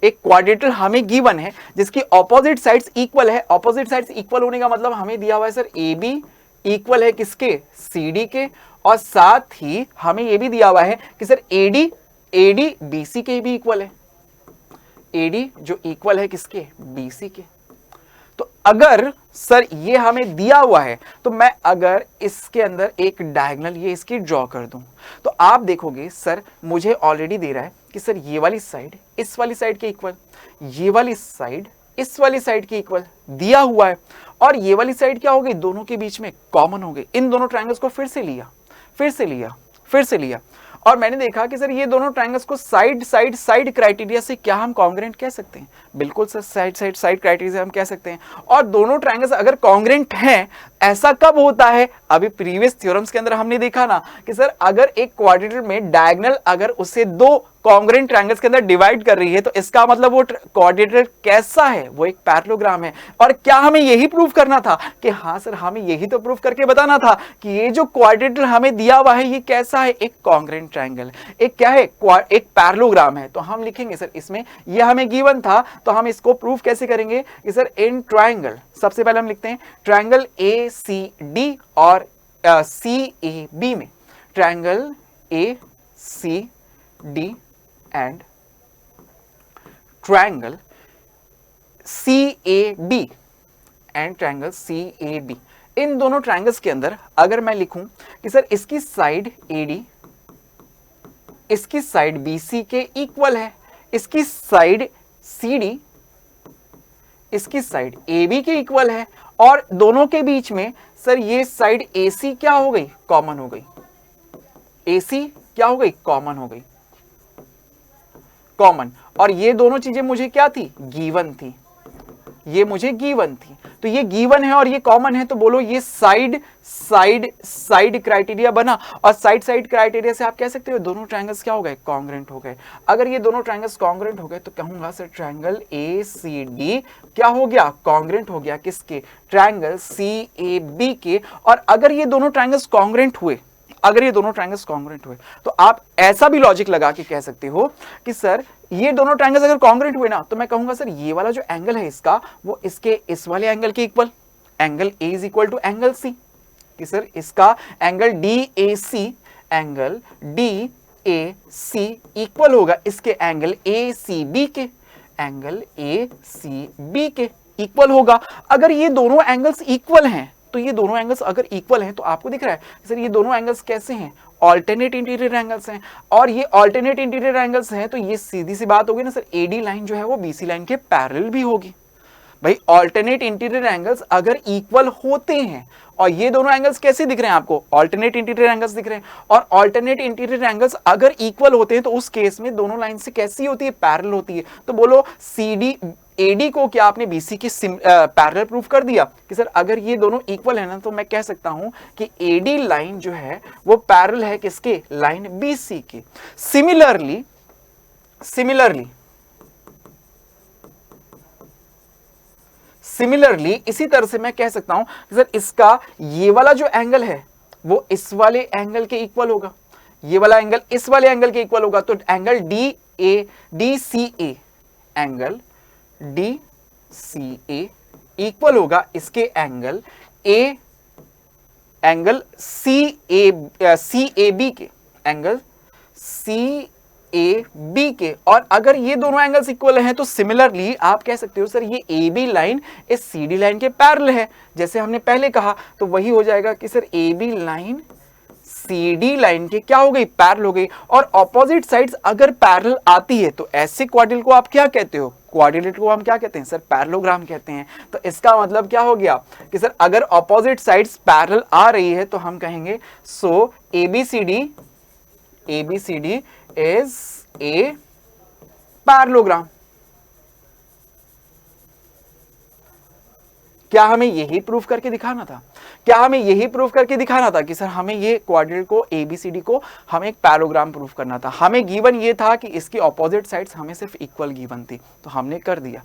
एक क्वाड्रिलेटरल हमें गिवन है जिसकी ऑपोजिट साइड्स इक्वल है। ऑपोजिट साइड्स इक्वल होने का मतलब हमें दिया हुआ है सर AB इक्वल है किसके? CD के, और साथ ही हमें यह भी दिया हुआ है कि सर AD BC के भी इक्वल है। AD जो इक्वल है किसके? BC के। तो अगर सर ये हमें दिया हुआ है तो मैं अगर इसके अंदर एक डायगोनल ये इसकी ड्रॉ कर दूं तो आप देखोगे सर मुझे ऑलरेडी दे रहा है कि सर ये वाली साइड इस वाली साइड के इक्वल, ये वाली साइड इस वाली साइड के इक्वल दिया हुआ है, और ये वाली साइड क्या हो गई? दोनों के बीच में कॉमन हो गई। इन दोनों ट्रायंगल्स को फिर से लिया और मैंने देखा कि सर ये दोनों ट्रायंगल्स को साइड क्राइटेरिया से क्या हम कॉन्ग्रुएंट कह सकते हैं? बिल्कुल सर, साइड क्राइटेरिया से हम कह सकते हैं। और दोनों ट्रायंगल्स अगर कॉन्ग्रुएंट हैं, ऐसा कब होता है? अभी प्रीवियस थ्योरम्स के अंदर हमने देखा ना कि सर अगर एक क्वाड्रिलेटरल में डायगोनल अगर उसे दो कॉन्ग्रुएंट ट्रायंगल्स के अंदर डिवाइड कर रही है तो इसका मतलब वो क्वाड्रिलेटरल कैसा है? वो एक पैरेललोग्राम है। और क्या हमें यही प्रूव करना था? कि हाँ सर, हमें यही तो प्रूव करके बताना था कि ये जो क्वाड्रिलेटरल हमें दिया हुआ है ये कैसा है? एक कॉन्ग्रुएंट ट्रायंगल, एक क्या है? एक पैरेललोग्राम है। तो हम लिखेंगे सर इसमें ये हमें गिवन था, तो हम इसको प्रूव कैसे करेंगे कि सर इन ट्रायंगल, सबसे पहले हम लिखते हैं ट्रायंगल ACD और CAB में, triangle ACD and triangle CAB and triangle CAB, इन दोनों ट्रायंगल्स के अंदर अगर मैं लिखूं कि सर इसकी साइड AD इसकी साइड BC के इक्वल है, इसकी साइड CD इसकी साइड AB के इक्वल है, और दोनों के बीच में सर ये साइड AC क्या हो गई? कॉमन हो गई। AC क्या हो गई? कॉमन हो गई, कॉमन। और ये दोनों चीजें मुझे क्या थी? गिवन थी, ये मुझे गिवन थी। तो तो ये गिवन है और ये कॉमन है, तो बोलो ये साइड साइड साइड क्राइटेरिया बना। और साइड साइड क्राइटेरिया से आप कह सकते हो दोनों ट्रायंगल्स क्या हो गए, कॉन्ग्रुएंट हो गए। अगर ये दोनों ट्रायंगल्स कॉन्ग्रुएंट हो गए तो कहूंगा सर ट्रायंगल ACD क्या हो गया, कॉन्ग्रुएंट हो गया किसके, ट्रायंगल CAB के। और अगर ये दोनों ट्रायंगल्स कॉन्ग्रुएंट हुए, अगर ये दोनों ट्रायंगल्स कॉन्ग्रुएंट हुए तो आप ऐसा भी लॉजिक लगा के कह सकते हो कि सर ये दोनों ट्रायंगल्स अगर कॉन्ग्रुएंट हुए ना, तो मैं कहूंगा सर ये वाला जो एंगल है इसका वो इसके इस वाले एंगल के equal, angle A is equal to angle C, कि सर इसका angle DAC, angle DAC equal होगा इसके एंगल ACB के, एंगल ACB के इक्वल होगा। अगर ये दोनों एंगल्स इक्वल हैं, तो ये दोनों एंगल्स अगर इक्वल हैं तो आपको दिख रहा है सर ये दोनों एंगल्स कैसे हैं, ऑल्टरनेट इंटीरियर एंगल्स हैं। और ये ऑल्टरनेट इंटीरियर एंगल्स हैं तो ये सीधी सी बात होगी ना सर, AD लाइन जो है वो BC लाइन के पैरेलल भी होगी। भाई ऑल्टरनेट इंटीरियर एंगल्स अगर इक्वल होते हैं, और ये दोनों एंगल्स कैसे दिख रहे हैं आपको, ऑल्टरनेट इंटीरियर एंगल्स दिख रहे हैं, और ऑल्टरनेट इंटीरियर एंगल्स अगर इक्वल होते हैं तो उस केस में दोनों लाइन से कैसी होती है, पैरेलल होती है। तो बोलो CD AD को क्या आपने BC की पैरेलल प्रूफ कर दिया कि सर अगर ये दोनों इक्वल है ना, तो मैं कह सकता हूं कि AD लाइन जो है वो पैरेलल है किसके, लाइन BC की। सिमिलरली इसी तरह से मैं कह सकता हूं कि सर इसका ये वाला जो एंगल है वो इस वाले एंगल के इक्वल होगा, ये वाला एंगल इस वाले एंगल के इक्वल होगा। तो angle DCA, angle DCA equal होगा इसके एंगल CAB के, एंगल CAB के। और अगर ये दोनों एंगल्स इक्वल हैं तो सिमिलरली आप कह सकते हो सर ये AB लाइन इस CD लाइन के पैरेलल है, जैसे हमने पहले कहा। तो वही हो जाएगा कि sir AB line CD line के क्या हो गई, पैरेलल हो गई। और ऑपोजिट साइड्स अगर पैरेलल आती है तो ऐसे क्वाड्रिल को आप क्या कहते हो, क्वाड्रिलेटरल को हम क्या कहते हैं सर, पैरेललोग्राम कहते हैं। तो इसका मतलब क्या हो गया कि सर अगर ऑपोजिट साइड्स पैरेलल आ रही है तो हम कहेंगे सो ABCD इज ए पैरेललोग्राम। क्या हमें यही प्रूफ करके दिखाना था, क्या हमें यही प्रूफ करके दिखाना था कि सर हमें ये क्वाड्रिल को ABCD को हमें एक पैरेललोग्राम प्रूफ करना था। हमें गिवन ये था कि इसकी ऑपोजिट साइड्स हमें सिर्फ इक्वल गिवन थी, तो हमने कर दिया।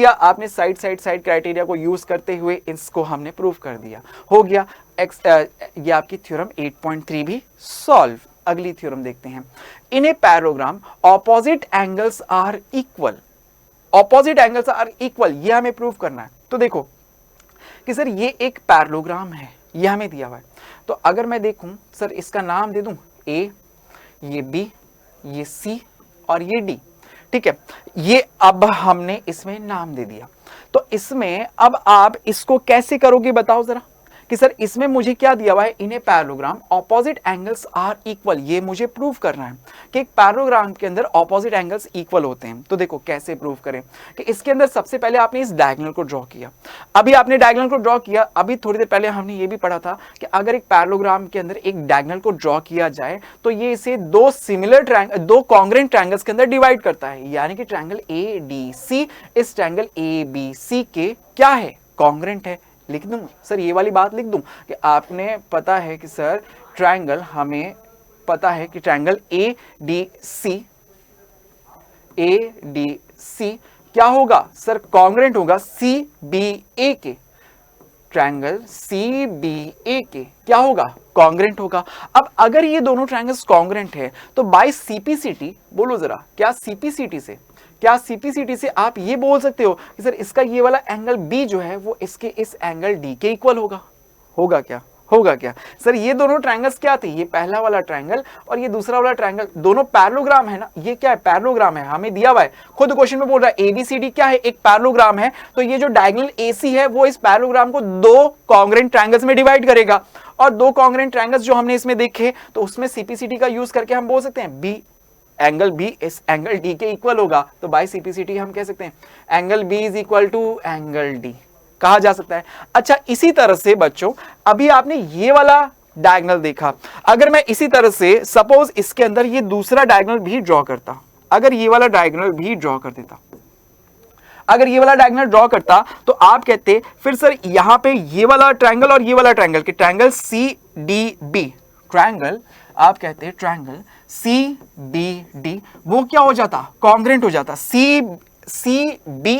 आपने साइड क्राइटेरिया को यूज करते हुए इसको हमने प्रूफ कर दिया, हो गया। ये आपकी थ्योरम 8.3 भी सॉल्व। अगली थ्योरम देखते हैं। In a parallelogram opposite angles are equal, opposite angles are equal, ये हमें प्रूफ करना है। तो देखो कि सर ये एक पैरेललोग्राम है, ये हमें दिया हुआ है। तो अगर मैं देखूं सर इसका नाम दे दूं A, ये B, ये C और ये D, ठीक है। ये अब हमने इसमें नाम दे दिया। तो इसमें अब आप इसको कैसे करोगे बताओ जरा, कि सर इसमें मुझे क्या दिया हुआ है, in a parallelogram opposite angles are equal. ये मुझे प्रूव करना है कि एक पैरेललोग्राम के अंदर ऑपोजिट एंगल्स इक्वल होते हैं। तो देखो कैसे प्रूव करें, कि इसके अंदर सबसे पहले आपने इस डायगोनल को ड्रॉ किया। अभी आपने डायगोनल को ड्रॉ किया, अभी थोड़ी देर पहले हमने ये भी पढ़ा था कि अगर एक पैरेललोग्राम के अंदर एक डायगोनल को ड्रॉ किया जाए तो ये इसे दो कॉन्ग्रुएंट ट्रायंगल्स के अंदर डिवाइड करता है, यानी कि ट्रायंगल ADC इस ट्रायंगल ABC के क्या है, कॉन्ग्रुएंट है। लिख दूं सर, ये वाली बात लिख दूं कि आपने पता है कि सर ट्रायंगल, हमें पता है कि ट्रायंगल ADC क्या होगा सर, कॉन्ग्रुएंट होगा CBA के, ट्रायंगल CBA के क्या होगा, कॉन्ग्रुएंट होगा। अब अगर ये दोनों ट्रायंगल्स कॉन्ग्रुएंट है तो बाय CPCT, बोलो जरा क्या CPCT से आप ये बोल सकते हो कि सर इसका ये वाला एंगल B जो है वो इसके इस एंगल D के इक्वल होगा क्या सर। ये दोनों ट्रायंगल्स क्या थे, ये पहला वाला ट्रायंगल और ये दूसरा वाला ट्रायंगल, दोनों पैरेललोग्राम है ना। ये क्या है, पैरेललोग्राम है, हमें दिया हुआ है, खुद क्वेश्चन में बोल रहा है ABCD क्या है, एक पैरेललोग्राम है। तो ये जो डायगोनल AC है वो इस पैरेललोग्राम को दो कॉन्ग्रुएंट ट्रायंगल्स में डिवाइड करेगा, और दो कॉन्ग्रुएंट ट्रायंगल्स जो हमने इसमें देखे तो उसमें CPCT का यूज करके हम बोल सकते हैं एंगल B इस एंगल D के इक्वल होगा। तो बाय CPCT हम कह सकते हैं angle B is equal to angle D कहा जा सकता है। अच्छा, इसी तरह से बच्चों अभी आपने ये वाला डायगोनल देखा, अगर मैं इसी तरह से सपोज इसके अंदर ये दूसरा डायगोनल भी ड्रॉ करता, अगर ये वाला डायगोनल भी ड्रॉ कर देता, अगर ये वाला डायगोनल ड्रॉ करता तो आप कहते फिर सर यहां पे ये वाला ट्रायंगल और ये वाला ट्रायंगल कि ट्रायंगल CDB, ट्रायंगल आप कहते हैं ट्रायंगल CBD वो क्या हो जाता, कॉन्ग्रेंट हो जाता। CBD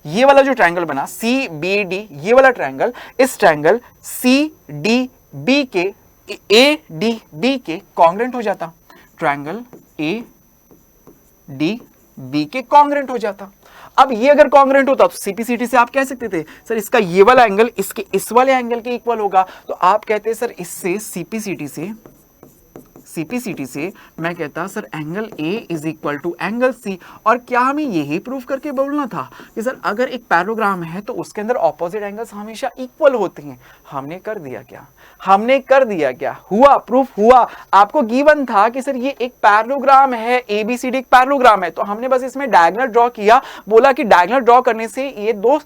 ये वाला जो ट्रायंगल बना CBD, ये वाला ट्रायंगल इस ट्रायंगल CDB के ADB के कॉन्ग्रेंट हो जाता, ट्रायंगल ADB के कॉन्ग्रेंट हो जाता। अब ये अगर कॉन्ग्रेंट होता तो CPCT से आप कह सकते थे सर इसका ये वाला एंगल इसके इस वाले एंगल के इक्वल होगा, तो आप कहते सर इससे CPCT से मैं कहता sir angle A is equal to angle C। और क्या हमें यही प्रूफ करके बोलना था कि सर अगर एक पैराग्राम है तो उसके अंदर ऑपोजिट एंगल्स हमेशा इक्वल होते हैं। हमने कर दिया क्या, हुआ, प्रूफ हुआ। आपको गिवन था कि सर ये एक पैराग्राम है, ABCD एक पैराग्राम है, तो हमने बस इसमें डायगोनल ड्रॉ किया, बोला कि डायगोनल ड्रॉ करने से ये दो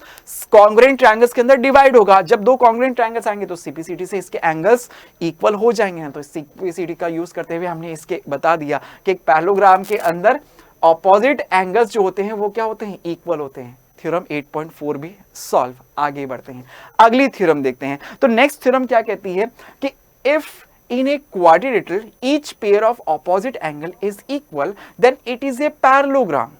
कॉन्ग्रुएंट ट्रायंगल्स के अंदर डिवाइड होगा। जब दो कॉन्ग्रुएंट ट्रायंगल्स आएंगे तो CPCT से इसके एंगल्स इक्वल हो जाएंगे। तो CPCT का यूज करते हुए हमने इसके बता दिया कि एक पैराग्राम के अंदर ऑपोजिट एंगल्स जो होते हैं वो क्या होते हैं, इक्वल होते हैं। थ्योरम 8.4 भी सॉल्व। आगे बढ़ते हैं, अगली थ्योरम देखते हैं। तो नेक्स्ट थ्योरम क्या कहती है कि if in a quadrilateral each pair of opposite angle is equal then it is a parallelogram.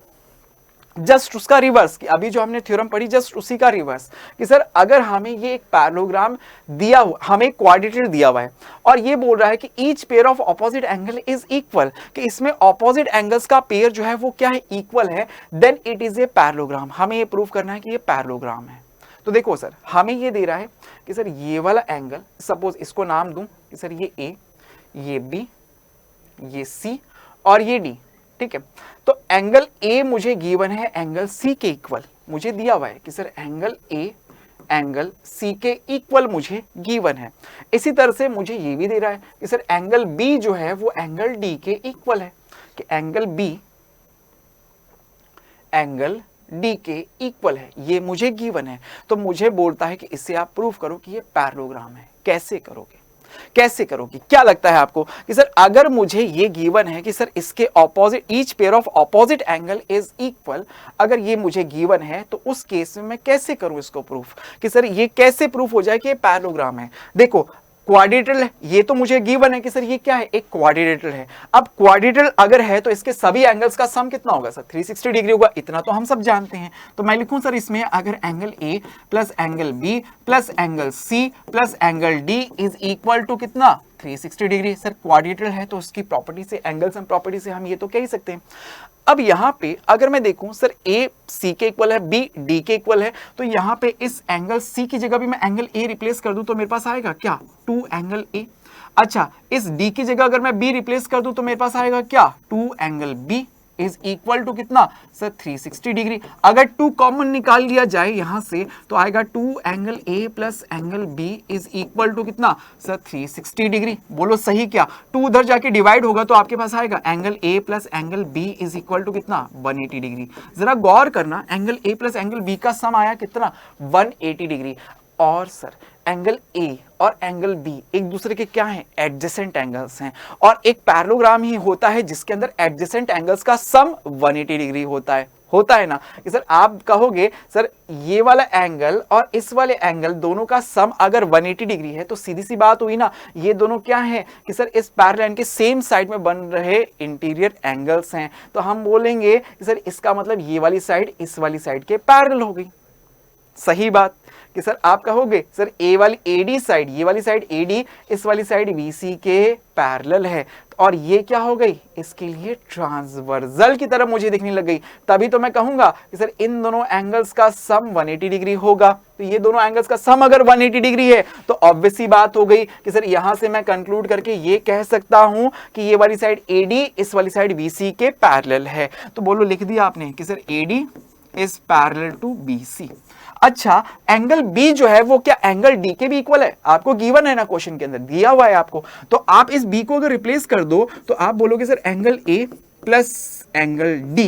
Just उसका रिवर्स, कि अभी जो हमने थ्योरम पढ़ी जस्ट उसी का रिवर्स, कि सर अगर हमें ये एक पैरेललोग्राम दिया हुआ, हमें क्वाड्रिलेटरल दिया हुआ है और ये बोल रहा है कि each pair of opposite angle is equal, कि इसमें ऑपोजिट एंगल्स का पेयर जो है वो क्या है, इक्वल है, then it is a parallelogram. हमें ये प्रूव करना है कि ये पैरेललोग्राम है। तो देखो सर हमें ये दे रहा है कि सर ये वाला एंगल, सपोज इसको नाम दूं कि सर ये A, ये B, ये C और ये D, ठीक है। तो एंगल A मुझे गिवन है एंगल C के इक्वल, मुझे दिया हुआ है कि sir angle A angle C के इक्वल मुझे गिवन है। इसी तरह से मुझे ये भी दे रहा है कि सर एंगल B जो है वो एंगल D के इक्वल है, कि एंगल B एंगल D के इक्वल है, ये मुझे गिवन है। तो मुझे बोलता है कि इससे आप प्रूव करो कि ये पैरेललोग्राम है। कैसे करोगे, क्या लगता है आपको कि सर अगर मुझे ये गिवन है कि सर इसके opposite each pair of opposite angle is equal, अगर ये मुझे गिवन है तो उस केस में मैं कैसे करूं इसको प्रूफ, कि सर ये कैसे प्रूफ हो जाए कि ये पैरेललोग्राम है। देखो क्वाड्रिलेटरल है, ये तो मुझे गिवन है कि सर ये क्या है, एक क्वाड्रिलेटरल है। अब क्वाड्रिलेटरल अगर है तो इसके सभी एंगल्स का सम कितना होगा सर, 360 डिग्री होगा, इतना तो हम सब जानते हैं। तो मैं लिखूं सर इसमें अगर angle A plus angle B plus angle C plus angle D is equal to कितना, 360 डिग्री। सर क्वाड्रिलेटरल है तो उसकी प्रॉपर्टी से, एंगल्स एंड प्रॉपर्टी से हम ये तो कह ही सकते हैं। अब यहाँ पे अगर मैं देखूं सर A C के इक्वल है, B D के इक्वल है, तो यहाँ पे इस एंगल C की जगह भी मैं एंगल A रिप्लेस कर दूं तो मेरे पास आएगा क्या, 2 एंगल A। अच्छा इस D की जगह अगर मैं B रिप्लेस कर दूं तो मेरे पास आएगा क्या, 2 angle B is equal to कितना सर, 360 डिग्री। अगर 2 कॉमन निकाल लिया जाए यहां से तो आएगा 2 angle A plus angle B is equal to कितना सर, 360 डिग्री। बोलो सही क्या, 2 उधर जाके डिवाइड होगा तो आपके पास आएगा angle A plus angle B is equal to कितना, 180 डिग्री। जरा गौर करना, angle A plus angle B का सम आया कितना, 180 डिग्री। और सर एंगल A और एंगल B एक दूसरे के क्या हैं, एडजेसेंट एंगल्स हैं, और एक पैरेललोग्राम ही होता है जिसके अंदर एडजेसेंट एंगल्स का सम 180 डिग्री होता है ना। कि सर आप कहोगे सर ये वाला एंगल और इस वाले एंगल दोनों का सम अगर 180 डिग्री है तो सीधी सी बात हुई ना, ये दोनों क्या है कि सर इस पैरेलल के सेम साइड में बन रहे इंटीरियर एंगल्स हैं। तो हम बोलेंगे कि सर इसका मतलब ये वाली साइड इस वाली साइड के पैरेलल हो गई। सही बात कि सर आप कहोगे सर ए वाली AD साइड, ये वाली साइड AD इस वाली साइड BC के पैरेलल है, और ये क्या हो गई, इसके लिए ट्रांसवर्सल की तरह मुझे दिखने लग गई। तभी तो मैं कहूंगा कि सर इन दोनों एंगल्स का सम 180 डिग्री होगा। तो ये दोनों एंगल्स का सम अगर 180 डिग्री है तो ऑब्वियस सी बात हो गई कि सर यहां से मैं कंक्लूड करके ये कह सकता हूं कि ये वाली साइड AD इस वाली साइड BC के पैरेलल है। तो बोलो लिख दिया आपने कि sir AD is parallel to BC। अच्छा एंगल B जो है वो क्या एंगल D के भी इक्वल है, आपको गिवन है ना, क्वेश्चन के अंदर दिया हुआ है आपको। तो आप इस B को अगर रिप्लेस कर दो तो आप बोलोगे sir angle A plus angle D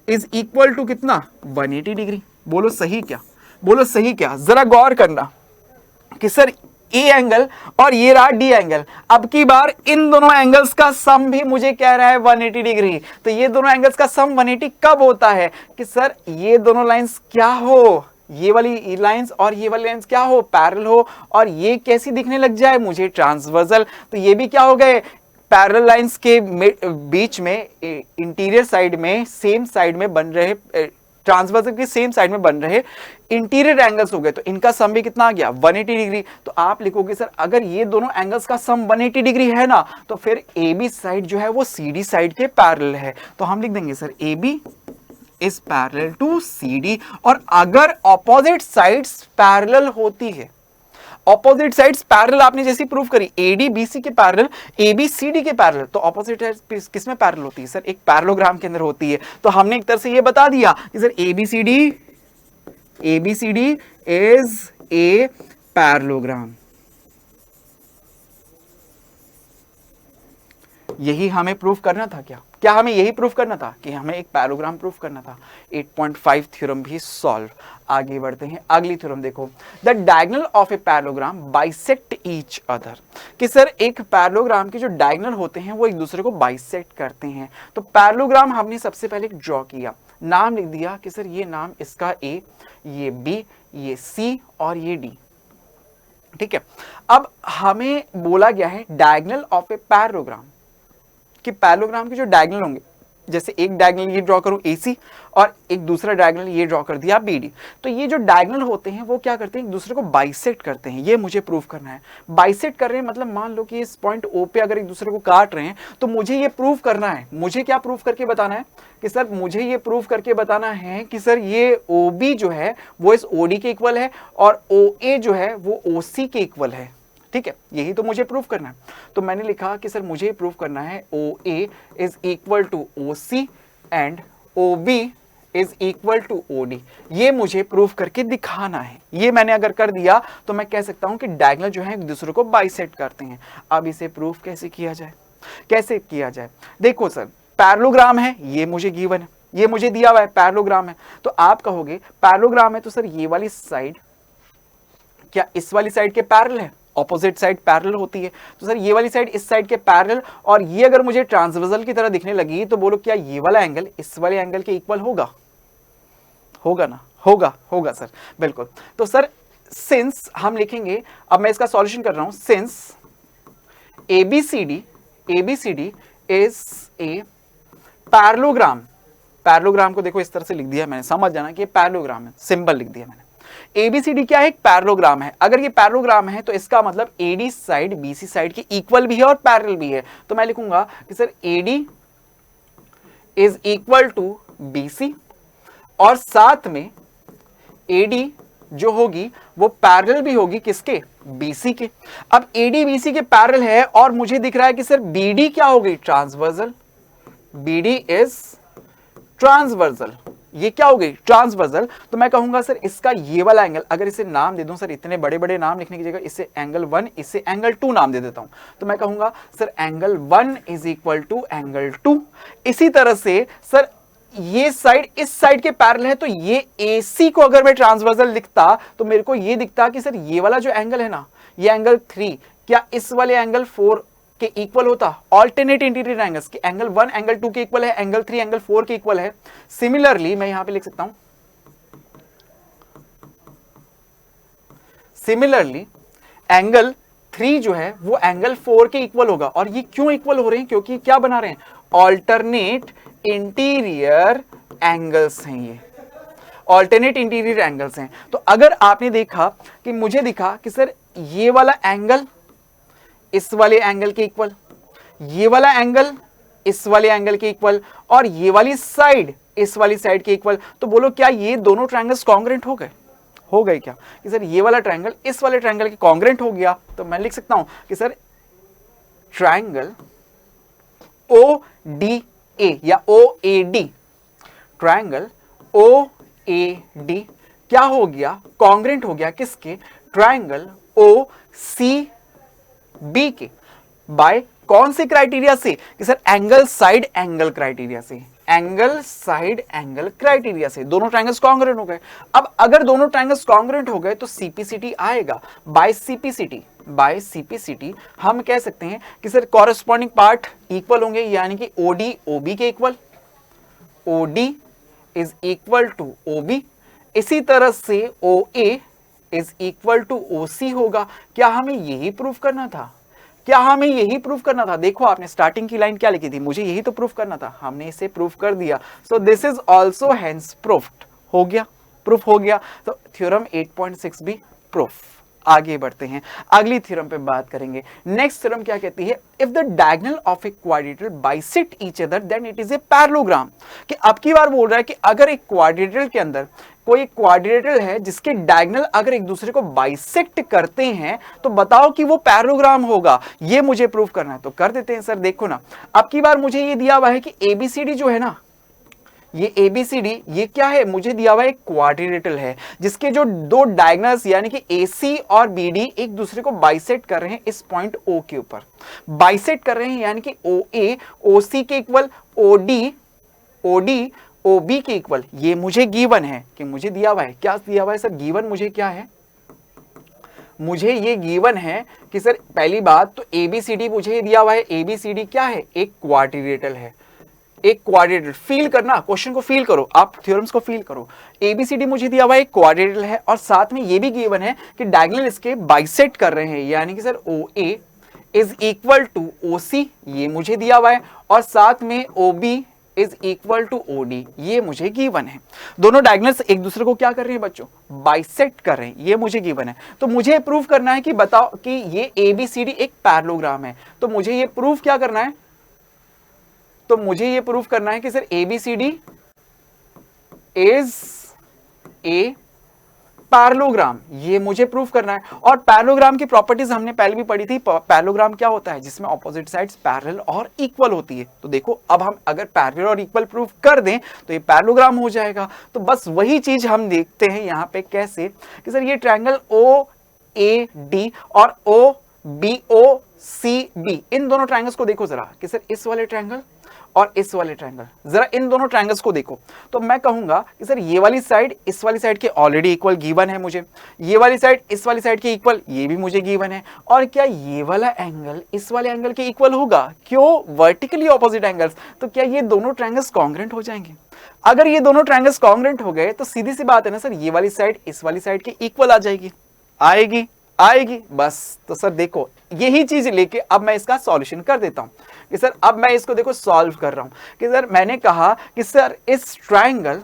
is equal to कितना, 180 डिग्री। बोलो सही क्या, जरा गौर करना कि सर ए एंगल और ये रहा डी एंगल। अब की बार इन दोनों एंगल्स का सम भी मुझे कह रहा है 180 डिग्री। तो ये दोनों एंगल्स का सम 180 कब होता है कि सर ये दोनों लाइंस क्या हो, ये वाली लाइंस और ये वाली लाइंस क्या हो, पैरेलल हो, और ये कैसी दिखने लग जाए मुझे, ट्रांसवर्सल। तो ये भी क्या हो गए, पैरेलल लाइंस के बीच में इंटीरियर साइड में सेम साइड में बन रहे, ट्रांसवर्सल के सेम साइड में बन रहे इंटीरियर एंगल्स हो गए। तो इनका सम भी कितना आ गया 180 डिग्री। तो आप लिखोगे सर अगर ये दोनों एंगल्स का सम 180 डिग्री है ना, तो फिर ए बी साइड जो है वो सी डी साइड के पैरेलल है। तो हम लिख देंगे sir A B is parallel to C D. और अगर ऑपोजिट साइड्स पैरेलल होती है, ऑपोजिट साइड्स पैरेलल आपने जैसी प्रूव करी एडी बीसी के पैरेलल, एबी सीडी के पैरेलल, तो ऑपोजिट साइड्स किस में पैरेलल होती है सर, एक पैरेललोग्राम के अंदर होती है। तो हमने एक तरह से ये बता दिया कि sir ABCD is a parallelogram. यही हमें प्रूफ करना था क्या हमें यही प्रूफ करना था कि हमें एक पैरेललोग्राम प्रूफ करना था। 8.5 थ्योरम भी सॉल्व। आगे बढ़ते हैं, अगली थ्योरम देखो, the diagonal of a parallelogram bisect each other. कि सर एक पैरेललोग्राम के जो डायगोनल होते हैं वो एक दूसरे को बाइसेक्ट करते हैं। तो पैरेललोग्राम हमने सबसे पहले ड्रॉ किया, नाम लिख दिया कि सर ये नाम इसका ए, ये बी, ये सी और ये डी। ठीक है, अब हमें बोला गया है डायगोनल ऑफ ए पैरेललोग्राम, कि पैरेललोग्राम के जो डायगोनल होंगे, जैसे एक डायगोनल ये ड्रॉ करूं AC और एक दूसरा डायगोनल ये ड्रॉ कर दिया BD। तो ये जो डायगोनल होते हैं वो क्या करते हैं, एक दूसरे को बाइसेक्ट करते हैं। ये मुझे प्रूफ करना है। बाइसेक्ट कर रहे हैं मतलब मान लो कि इस पॉइंट O पे अगर एक दूसरे को काट रहे हैं, तो मुझे ये प्रूफ करना है। मुझे क्या प्रूफ करके बताना है कि सर मुझे ये प्रूफ करके बताना है कि सर ये OB जो है वो इस OD के इक्वल है और OA जो है वो OC के इक्वल है। ठीक है, यही तो मुझे प्रूफ करना है। तो मैंने लिखा कि सर मुझे प्रूफ करना है OA is equal to OC and OB is equal to OD। ये मुझे प्रूफ करके दिखाना है। ये मैंने अगर कर दिया तो मैं कह सकता हूं कि डायगोनल जो है एक दूसरे को बाइसेक्ट करते हैं। अब इसे प्रूफ कैसे किया जाए, देखो सर पैरेललोग्राम है, ये मुझे गिवन है, ये मुझे दिया हुआ है पैरेललोग्राम है। तो आप कहोगे पैरेललोग्राम है तो सर ये वाली साइड क्या इस वाली साइड के पैरेलल है, ऑपोजिट साइड पैरेलल होती है। तो सर ये वाली साइड इस साइड के पैरेलल, और ये अगर मुझे ट्रांसवर्सल की तरह दिखने लगी तो बोलो क्या ये वाला एंगल इस वाले एंगल के इक्वल होगा ना, होगा सर, बिल्कुल। तो सर सिंस हम लिखेंगे, अब मैं इसका सॉल्यूशन कर रहा हूं, since ABCD is a parallelogram को देखो इस तरह से लिख दिया मैंने, समझ जाना कि ये पैरेललोग्राम है, सिंबल लिख दिया मैंने। ABCD क्या है, एक पैरेललोग्राम है। अगर ये पैरेललोग्राम है तो इसका मतलब AD साइड BC साइड के इक्वल भी है और पैरेलल भी है। तो मैं लिखूंगा कि sir AD is equal to BC और साथ में AD जो होगी वो पैरेलल भी होगी किसके, BC के। अब AD BC के पैरेलल है और मुझे दिख रहा है कि सर BD क्या हो गई, ट्रांसवर्सल। BD इज ट्रांसवर्सल, ये क्या हो गई, ट्रांसवर्सल। तो मैं कहूंगा सर इसका ये वाला एंगल, अगर इसे नाम दे दूं सर, इतने बड़े बड़े नाम लिखने की जगह इसे एंगल 1 इसे एंगल 2 नाम दे देता हूं। तो मैं कहूंगा sir angle 1 is equal to angle 2। इसी तरह से सर ये साइड इस साइड के पैरेलल है, तो ये AC को अगर मैं ट्रांसवर्सल लिखता तो मेरे को ये दिखता कि सर ये वाला जो एंगल है ना, ये एंगल 3 क्या इस वाले एंगल 4 के इक्वल होता। ऑल्टरनेट इंटीरियर एंगल्स के एंगल 1 एंगल 2 के इक्वल है, एंगल 3 एंगल 4 के इक्वल है। सिमिलरली मैं यहां पे लिख सकता हूं, सिमिलरली एंगल 3 जो है वो एंगल 4 के इक्वल होगा। और ये क्यों इक्वल हो रहे हैं, क्योंकि क्या बना रहे हैं, ऑल्टरनेट इंटीरियर एंगल्स हैं, ये ऑल्टरनेट इंटीरियर एंगल्स हैं। तो अगर आपने देखा कि मुझे दिखा कि सर ये वाला एंगल इस वाले एंगल के इक्वल, ये वाला एंगल इस वाले एंगल के इक्वल और ये वाली साइड इस वाली साइड के इक्वल, तो बोलो क्या ये दोनों ट्रायंगल्स कॉन्ग्रुएंट हो गए क्या, कि सर ये वाला ट्रायंगल इस वाले ट्रायंगल के कॉन्ग्रुएंट हो गया। तो मैं लिख सकता हूं कि सर ट्रायंगल ODA या OAD, ट्रायंगल OAD क्या हो गया, कॉन्ग्रुएंट हो गया किसके, ट्रायंगल OCB के। बाय कौन से क्राइटेरिया से, कि sir angle side angle criteria से। एंगल साइड एंगल क्राइटेरिया से दोनों ट्रायंगल्स कॉन्ग्रुएंट हो गए। अब अगर दोनों ट्रायंगल्स कॉन्ग्रुएंट हो गए तो सीपीसीटी आएगा। बाय सीपीसीटी हम कह सकते हैं कि सर कॉरेस्पॉन्डिंग पार्ट इक्वल होंगे, यानी कि ओडी ओबी के equal, OD is equal to OB. इसी तरह से OA is equal to OC होगा। क्या हमें यही प्रूफ करना था? देखो आपने स्टार्टिंग की लाइन क्या लिखी थी, मुझे यही तो प्रूफ करना था, हमने इसे प्रूफ कर दिया। So this is also hence proofed, proof हो गया। तो थ्योरम 8.6 भी प्रूफ। आगे बढ़ते हैं, अगली थ्योरम पे बात करेंगे। नेक्स्ट थ्योरम क्या कहती है, if the diagonal of a quadrilateral bisect each other than it is a parallelogram. कि अब की बार बोल रहा है कि अगर एक क्वाड्रिलेटरल के अंदर कोई क्वाड्रिलेटरल है जिसके डायगोनल अगर एक दूसरे को बाइसेक्ट करते हैं तो बताओ कि वो पैरेललोग्राम होगा। ये मुझे प्रूफ करना है, तो कर देते हैं सर। देखो ना, अब की बार मुझे ये दिया हुआ है कि एबीसीडी जो है ना, ये ABCD ये क्या है, मुझे दिया हुआ एक क्वाड्रिलेटरल है जिसके जो दो डायगोनल्स यानी कि AC और BD एक दूसरे को बाइसेक्ट कर रहे हैं इस पॉइंट O के ऊपर, बाइसेक्ट कर रहे हैं, यानी कि OA OC के इक्वल, OD OB के इक्वल। ये मुझे गिवन है कि मुझे दिया हुआ है, क्या दिया हुआ है सर, गिवन मुझे क्या है, मुझे ये गिवन है कि सर पहली बात तो ABCD मुझे दिया हुआ है, ABCD क्या है, एक क्वाड्रिलेटरल है, एक क्वाड्रिलेटरल। फील करना, क्वेश्चन को फील करो, आप थ्योरम्स को फील करो। ABCD मुझे दिया हुआ एक क्वाड्रिलेटरल है और साथ में ये भी गिवन है कि डायगोनल इसके बाइसेक्ट कर रहे हैं, यानी कि sir OA is equal to OC, ये मुझे दिया हुआ है, और साथ में OB is equal to OD, ये मुझे गिवन है। दोनों डायगोनल्स एक दूसरे को क्या कर रहे हैं बच्चों, बाइसेक्ट कर रहे हैं, ये मुझे गिवन है। तो मुझे प्रूफ करना है कि बताओ कि ये ABCD एक पैरेललोग्राम है। तो मुझे ये प्रूफ क्या करना है, तो मुझे ये प्रूफ करना है कि sir ABCD is a parallelogram, ये मुझे प्रूफ करना है। और पैरेललोग्राम की प्रॉपर्टीज हमने पहले भी पढ़ी थी। पैरेललोग्राम क्या होता है, जिसमें ऑपोजिट साइड्स पैरेलल और इक्वल होती है। तो देखो अब हम अगर पैरेलल और इक्वल प्रूफ कर दें तो ये पैरेललोग्राम हो जाएगा। तो बस वही चीज हम देखते हैं यहाँ पे कैसे, कि सर ये ट्रायंगल OAD और OBOCB, इन दोनों ट्रायंगल्स को देखो जरा, कि सर इस वाले ट्रायंगल और इस वाले ट्रायंगल, जरा इन दोनों ट्रायंगल्स को देखो। तो मैं कहूंगा कि सर ये वाली साइड इस वाली साइड के ऑलरेडी इक्वल गिवन है मुझे, ये वाली साइड इस वाली साइड के इक्वल, ये भी मुझे गिवन है। और क्या ये वाला एंगल इस वाले एंगल के इक्वल होगा, क्यों, वर्टिकली ऑपोजिट एंगल्स। तो क्या ये दोनों ट्रायंगल्स कॉन्ग्रुएंट हो जाएंगे? अगर ये दोनों ट्रायंगल्स कॉन्ग्रुएंट हो गए तो सीधी सी बात है ना सर, ये वाली साइड इस वाली साइड के इक्वल आ जाएगी, आएगी बस। तो सर देखो यही चीज लेके अब मैं इसका सॉल्यूशन कर देता हूं कि सर अब मैं इसको देखो सॉल्व कर रहा हूं कि सर मैंने कहा कि सर इस triangle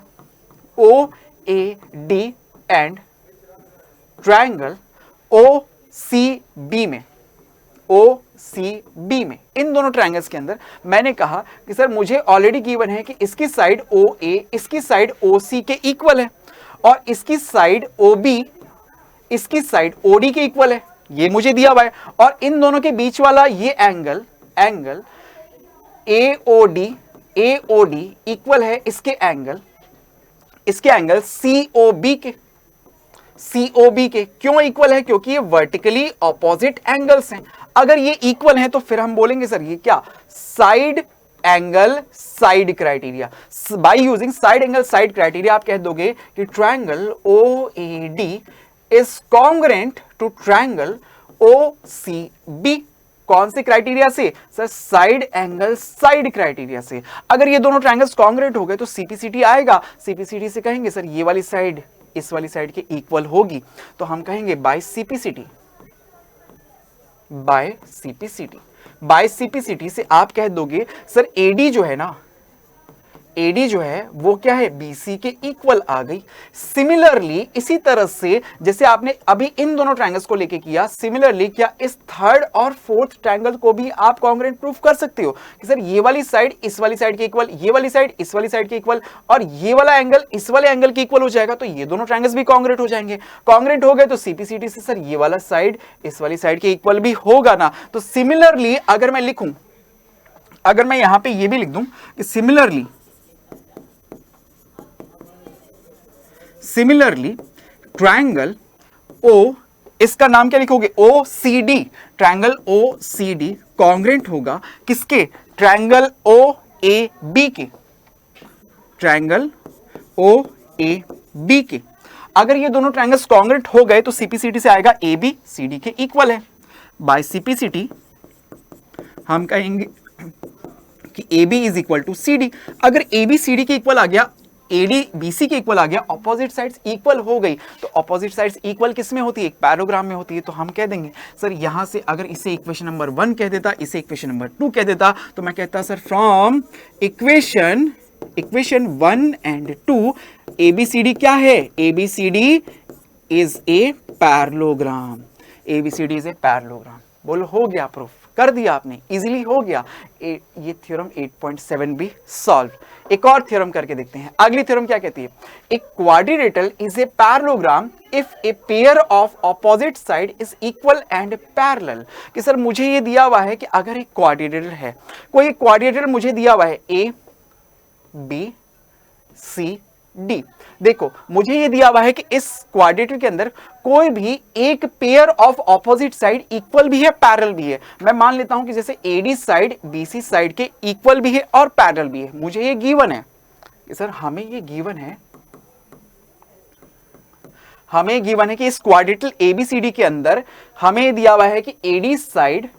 OAD and triangle OCB में इन दोनों ट्रायंगल्स के अंदर मैंने कहा कि सर मुझे ऑलरेडी गिवन है कि इसकी साइड OA इसकी साइड OC के इक्वल है और इसकी साइड OB इसकी साइड OD के इक्वल है, ये मुझे दिया हुआ है। और इन दोनों के बीच वाला ये एंगल AOD इक्वल है इसके एंगल COB के। क्यों इक्वल है, क्योंकि ये वर्टिकली ऑपोजिट एंगल्स हैं। अगर ये इक्वल हैं तो फिर हम बोलेंगे सर ये क्या, side angle side criteria. By using side angle side criteria आप कह दोगे कि triangle OAD is congruent to triangle OCB। कौन से क्राइटेरिया से sir, side angle side criteria से। अगर ये दोनों ट्रायंगल्स कॉन्ग्रुएंट हो गए तो CPCT आएगा। CPCT से कहेंगे सर ये वाली साइड इस वाली साइड के इक्वल होगी, तो हम कहेंगे बाय CPCT से आप कह दोगे सर AD जो है ना, AD जो है वो क्या है, BC के इक्वल आ गई। सिमिलरली इसी तरह से जैसे आपने अभी इन दोनों ट्रायंगल्स को लेके किया, सिमिलरली क्या इस थर्ड और फोर्थ ट्रायंगल को भी आप कॉन्ग्रुएंट प्रूफ कर सकते हो कि सर ये वाली साइड इस वाली साइड के इक्वल, ये वाली साइड इस वाली साइड के इक्वल, और ये वाला एंगल इस वाले एंगल के इक्वल हो जाएगा। तो ये दोनों ट्रायंगल्स भी कॉन्ग्रुएंट हो जाएंगे। कॉन्ग्रुएंट हो गए तो CPCT से सर ये वाला साइड इस वाली साइड के इक्वल भी होगा ना। तो सिमिलरली अगर मैं लिखूं, अगर मैं यहां पर ये भी लिख दूं कि सिमिलरली ट्रायंगल O, इसका नाम क्या लिखोगे, OCD, ट्रायंगल OCD कॉन्ग्रुएंट होगा किसके, ट्रायंगल OAB के। ट्रायंगल ओ ए बी के। अगर ये दोनों ट्रायंगल्स कॉन्ग्रुएंट हो गए तो सीपीसीटी से आएगा ए बी सी डी के इक्वल है। बाय सीपीसीटी हम कहेंगे कि A B is equal to C D. अगर ए बी सी डी के इक्वल आ गया, ए डी बी सी के इक्वल आ गया, ऑपोजिट साइड्स इक्वल हो गई, तो ऑपोजिट साइड्स इक्वल किस में होती है? एक पैराग्राम में होती है। तो हम कह देंगे सर यहां से अगर इसे इक्वेशन नंबर 1 कह देता, इसे इक्वेशन नंबर 2 कह देता, तो मैं कहता sir from equation 1 and 2 ABCD क्या है? ABCD is a parallelogram. ABCD is a parallelogram. बोलो हो गया, प्रूफ कर दिया आपने, इजीली हो गया। ये थ्योरम 8.7 भी सॉल्व। एक और थ्योरम करके देखते हैं। अगली थ्योरम क्या कहती है? ए quadrilateral is a parallelogram if a pair of opposite side is equal and parallel. कि सर मुझे ये दिया हुआ है कि अगर एक क्वाड्रिलेटरल है, कोई क्वाड्रिलेटरल मुझे दिया हुआ है ए बी सी डी। देखो मुझे ये दिया हुआ है कि इस क्वाड्रेटर के अंदर कोई भी एक pair of opposite side equal भी है, पैरेलल भी है। मैं मान लेता हूं कि जैसे एडी साइड बीसी साइड के इक्वल भी है और पैरेलल भी है। मुझे ये गिवन है कि सर हमें ये गिवन है कि इस क्वाड्रेटर एबीसीडी के अंदर हमें दिया हुआ है कि एडी साइड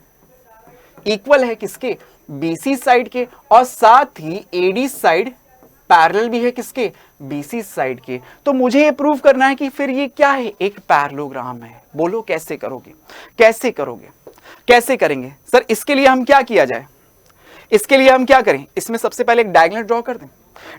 इक्वल है किसके? बीसी साइड के, और साथ ही एडी साइड पैरेलल भी है किसके? बीसी साइड के। तो मुझे ये प्रूव करना है कि फिर ये क्या है? एक पैरेललोग्राम है। बोलो कैसे करोगे? कैसे करेंगे सर? इसके लिए हम क्या किया जाए? इसके लिए हम क्या करें? इसमें सबसे पहले एक डायगोनल ड्रॉ कर दें।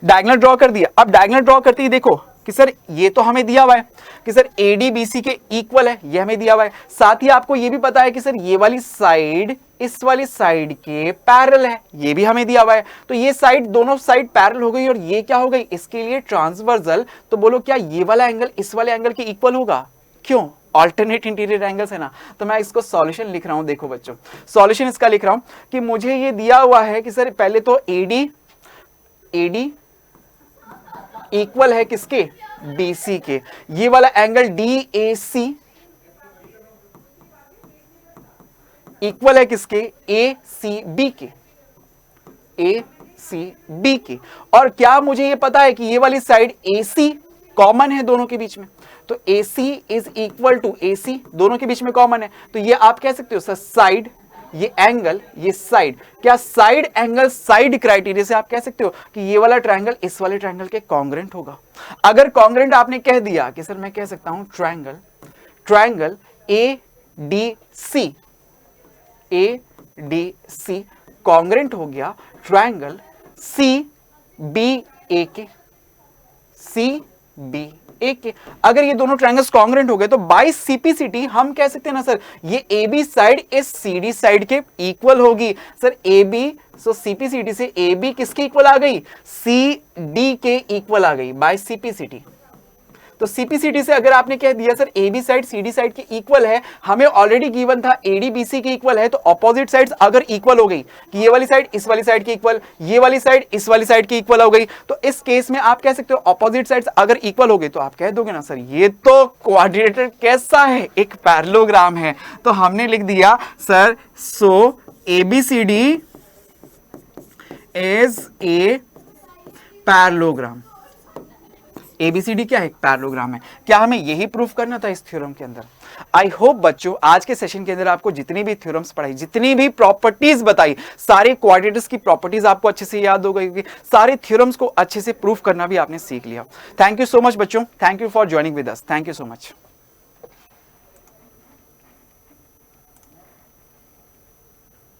डायगोनल ड्रॉ कर दिया। अब डायगोनल ड्रॉ करते ही देखो कि सर ये तो हमें दिया हुआ है कि सर एडी बीसी के इक्वल है, ये हमें दिया हुआ है। साथ ही आपको ये भी पता है कि सर ये वाली साइड इस वाली साइड के पैरेलल है, ये भी हमें दिया हुआ है। तो ये साइड, दोनों साइड पैरेलल हो गई और ये क्या हो गई? इसके लिए ट्रांसवर्सल। तो बोलो क्या ये वाला एंगल इस वाले एंगल के इक्वल होगा? क्यों? ऑल्टरनेट इंटीरियर एंगल्स है ना। तो मैं इसको सॉल्यूशन लिख रहा हूं। देखो बच्चों, सॉल्यूशन इसका लिख रहा हूं कि मुझे ये दिया हुआ है कि सर पहले तो एडी इक्वल है किसके? बीसी के। ये वाला एंगल DAC इक्वल है किसके? ACB के। ACB के। और क्या मुझे ये पता है कि ये वाली साइड AC कॉमन है दोनों के बीच में, तो AC is equal to AC, दोनों के बीच में कॉमन है। तो ये आप कह सकते हो सर साइड, ये एंगल, ये साइड, क्या साइड एंगल साइड क्राइटेरिया से आप कह सकते हो कि ये वाला ट्रायंगल इस वाले ट्रायंगल के कॉन्ग्रुएंट होगा। अगर कॉन्ग्रुएंट आपने कह दिया कि सर मैं कह सकता हूं ट्रायंगल ADC कॉन्ग्रुएंट हो गया ट्रायंगल CBA के। अगर ये दोनों ट्रायंगल्स कॉन्ग्रुएंट हो गए तो बाय सीपीसीटी हम कह सकते हैं ना सर ये AB साइड इस CD साइड के इक्वल होगी। सर AB, सो सीपीसीटी से AB किसके इक्वल आ गई? CD के इक्वल आ गई बाय सीपीसीटी। तो सीपीसीटी से अगर आपने कह दिया sir AB side CD side के इक्वल है, हमें ऑलरेडी गिवन था AD BC के इक्वल है, तो ऑपोजिट साइड्स अगर इक्वल हो गई कि ये वाली साइड इस वाली साइड के इक्वल, ये वाली साइड इस वाली साइड के इक्वल हो गई, तो इस केस में आप कह सकते हो ऑपोजिट साइड्स अगर इक्वल हो गई तो आप कह दोगे ना सर ये तो क्वाड्रिलेटरल कैसा है? एक पैरेललोग्राम है। तो हमने लिख दिया sir so ABCD is a parallelogram. ABCD क्या है? एक पैरेललोग्राम है। क्या हमें यही प्रूफ करना था इस थ्योरम के अंदर? आई होप बच्चों आज के सेशन के अंदर आपको जितनी भी थ्योरम्स पढ़ाई, जितनी भी प्रॉपर्टीज बताई, सारे क्वाड्रेटर्स की प्रॉपर्टीज आपको अच्छे से याद हो गई, सारे थ्योरम्स को अच्छे से प्रूफ करना भी आपने सीख लिया। थैंक यू सो मच बच्चों, thank you for joining with us, thank you so much.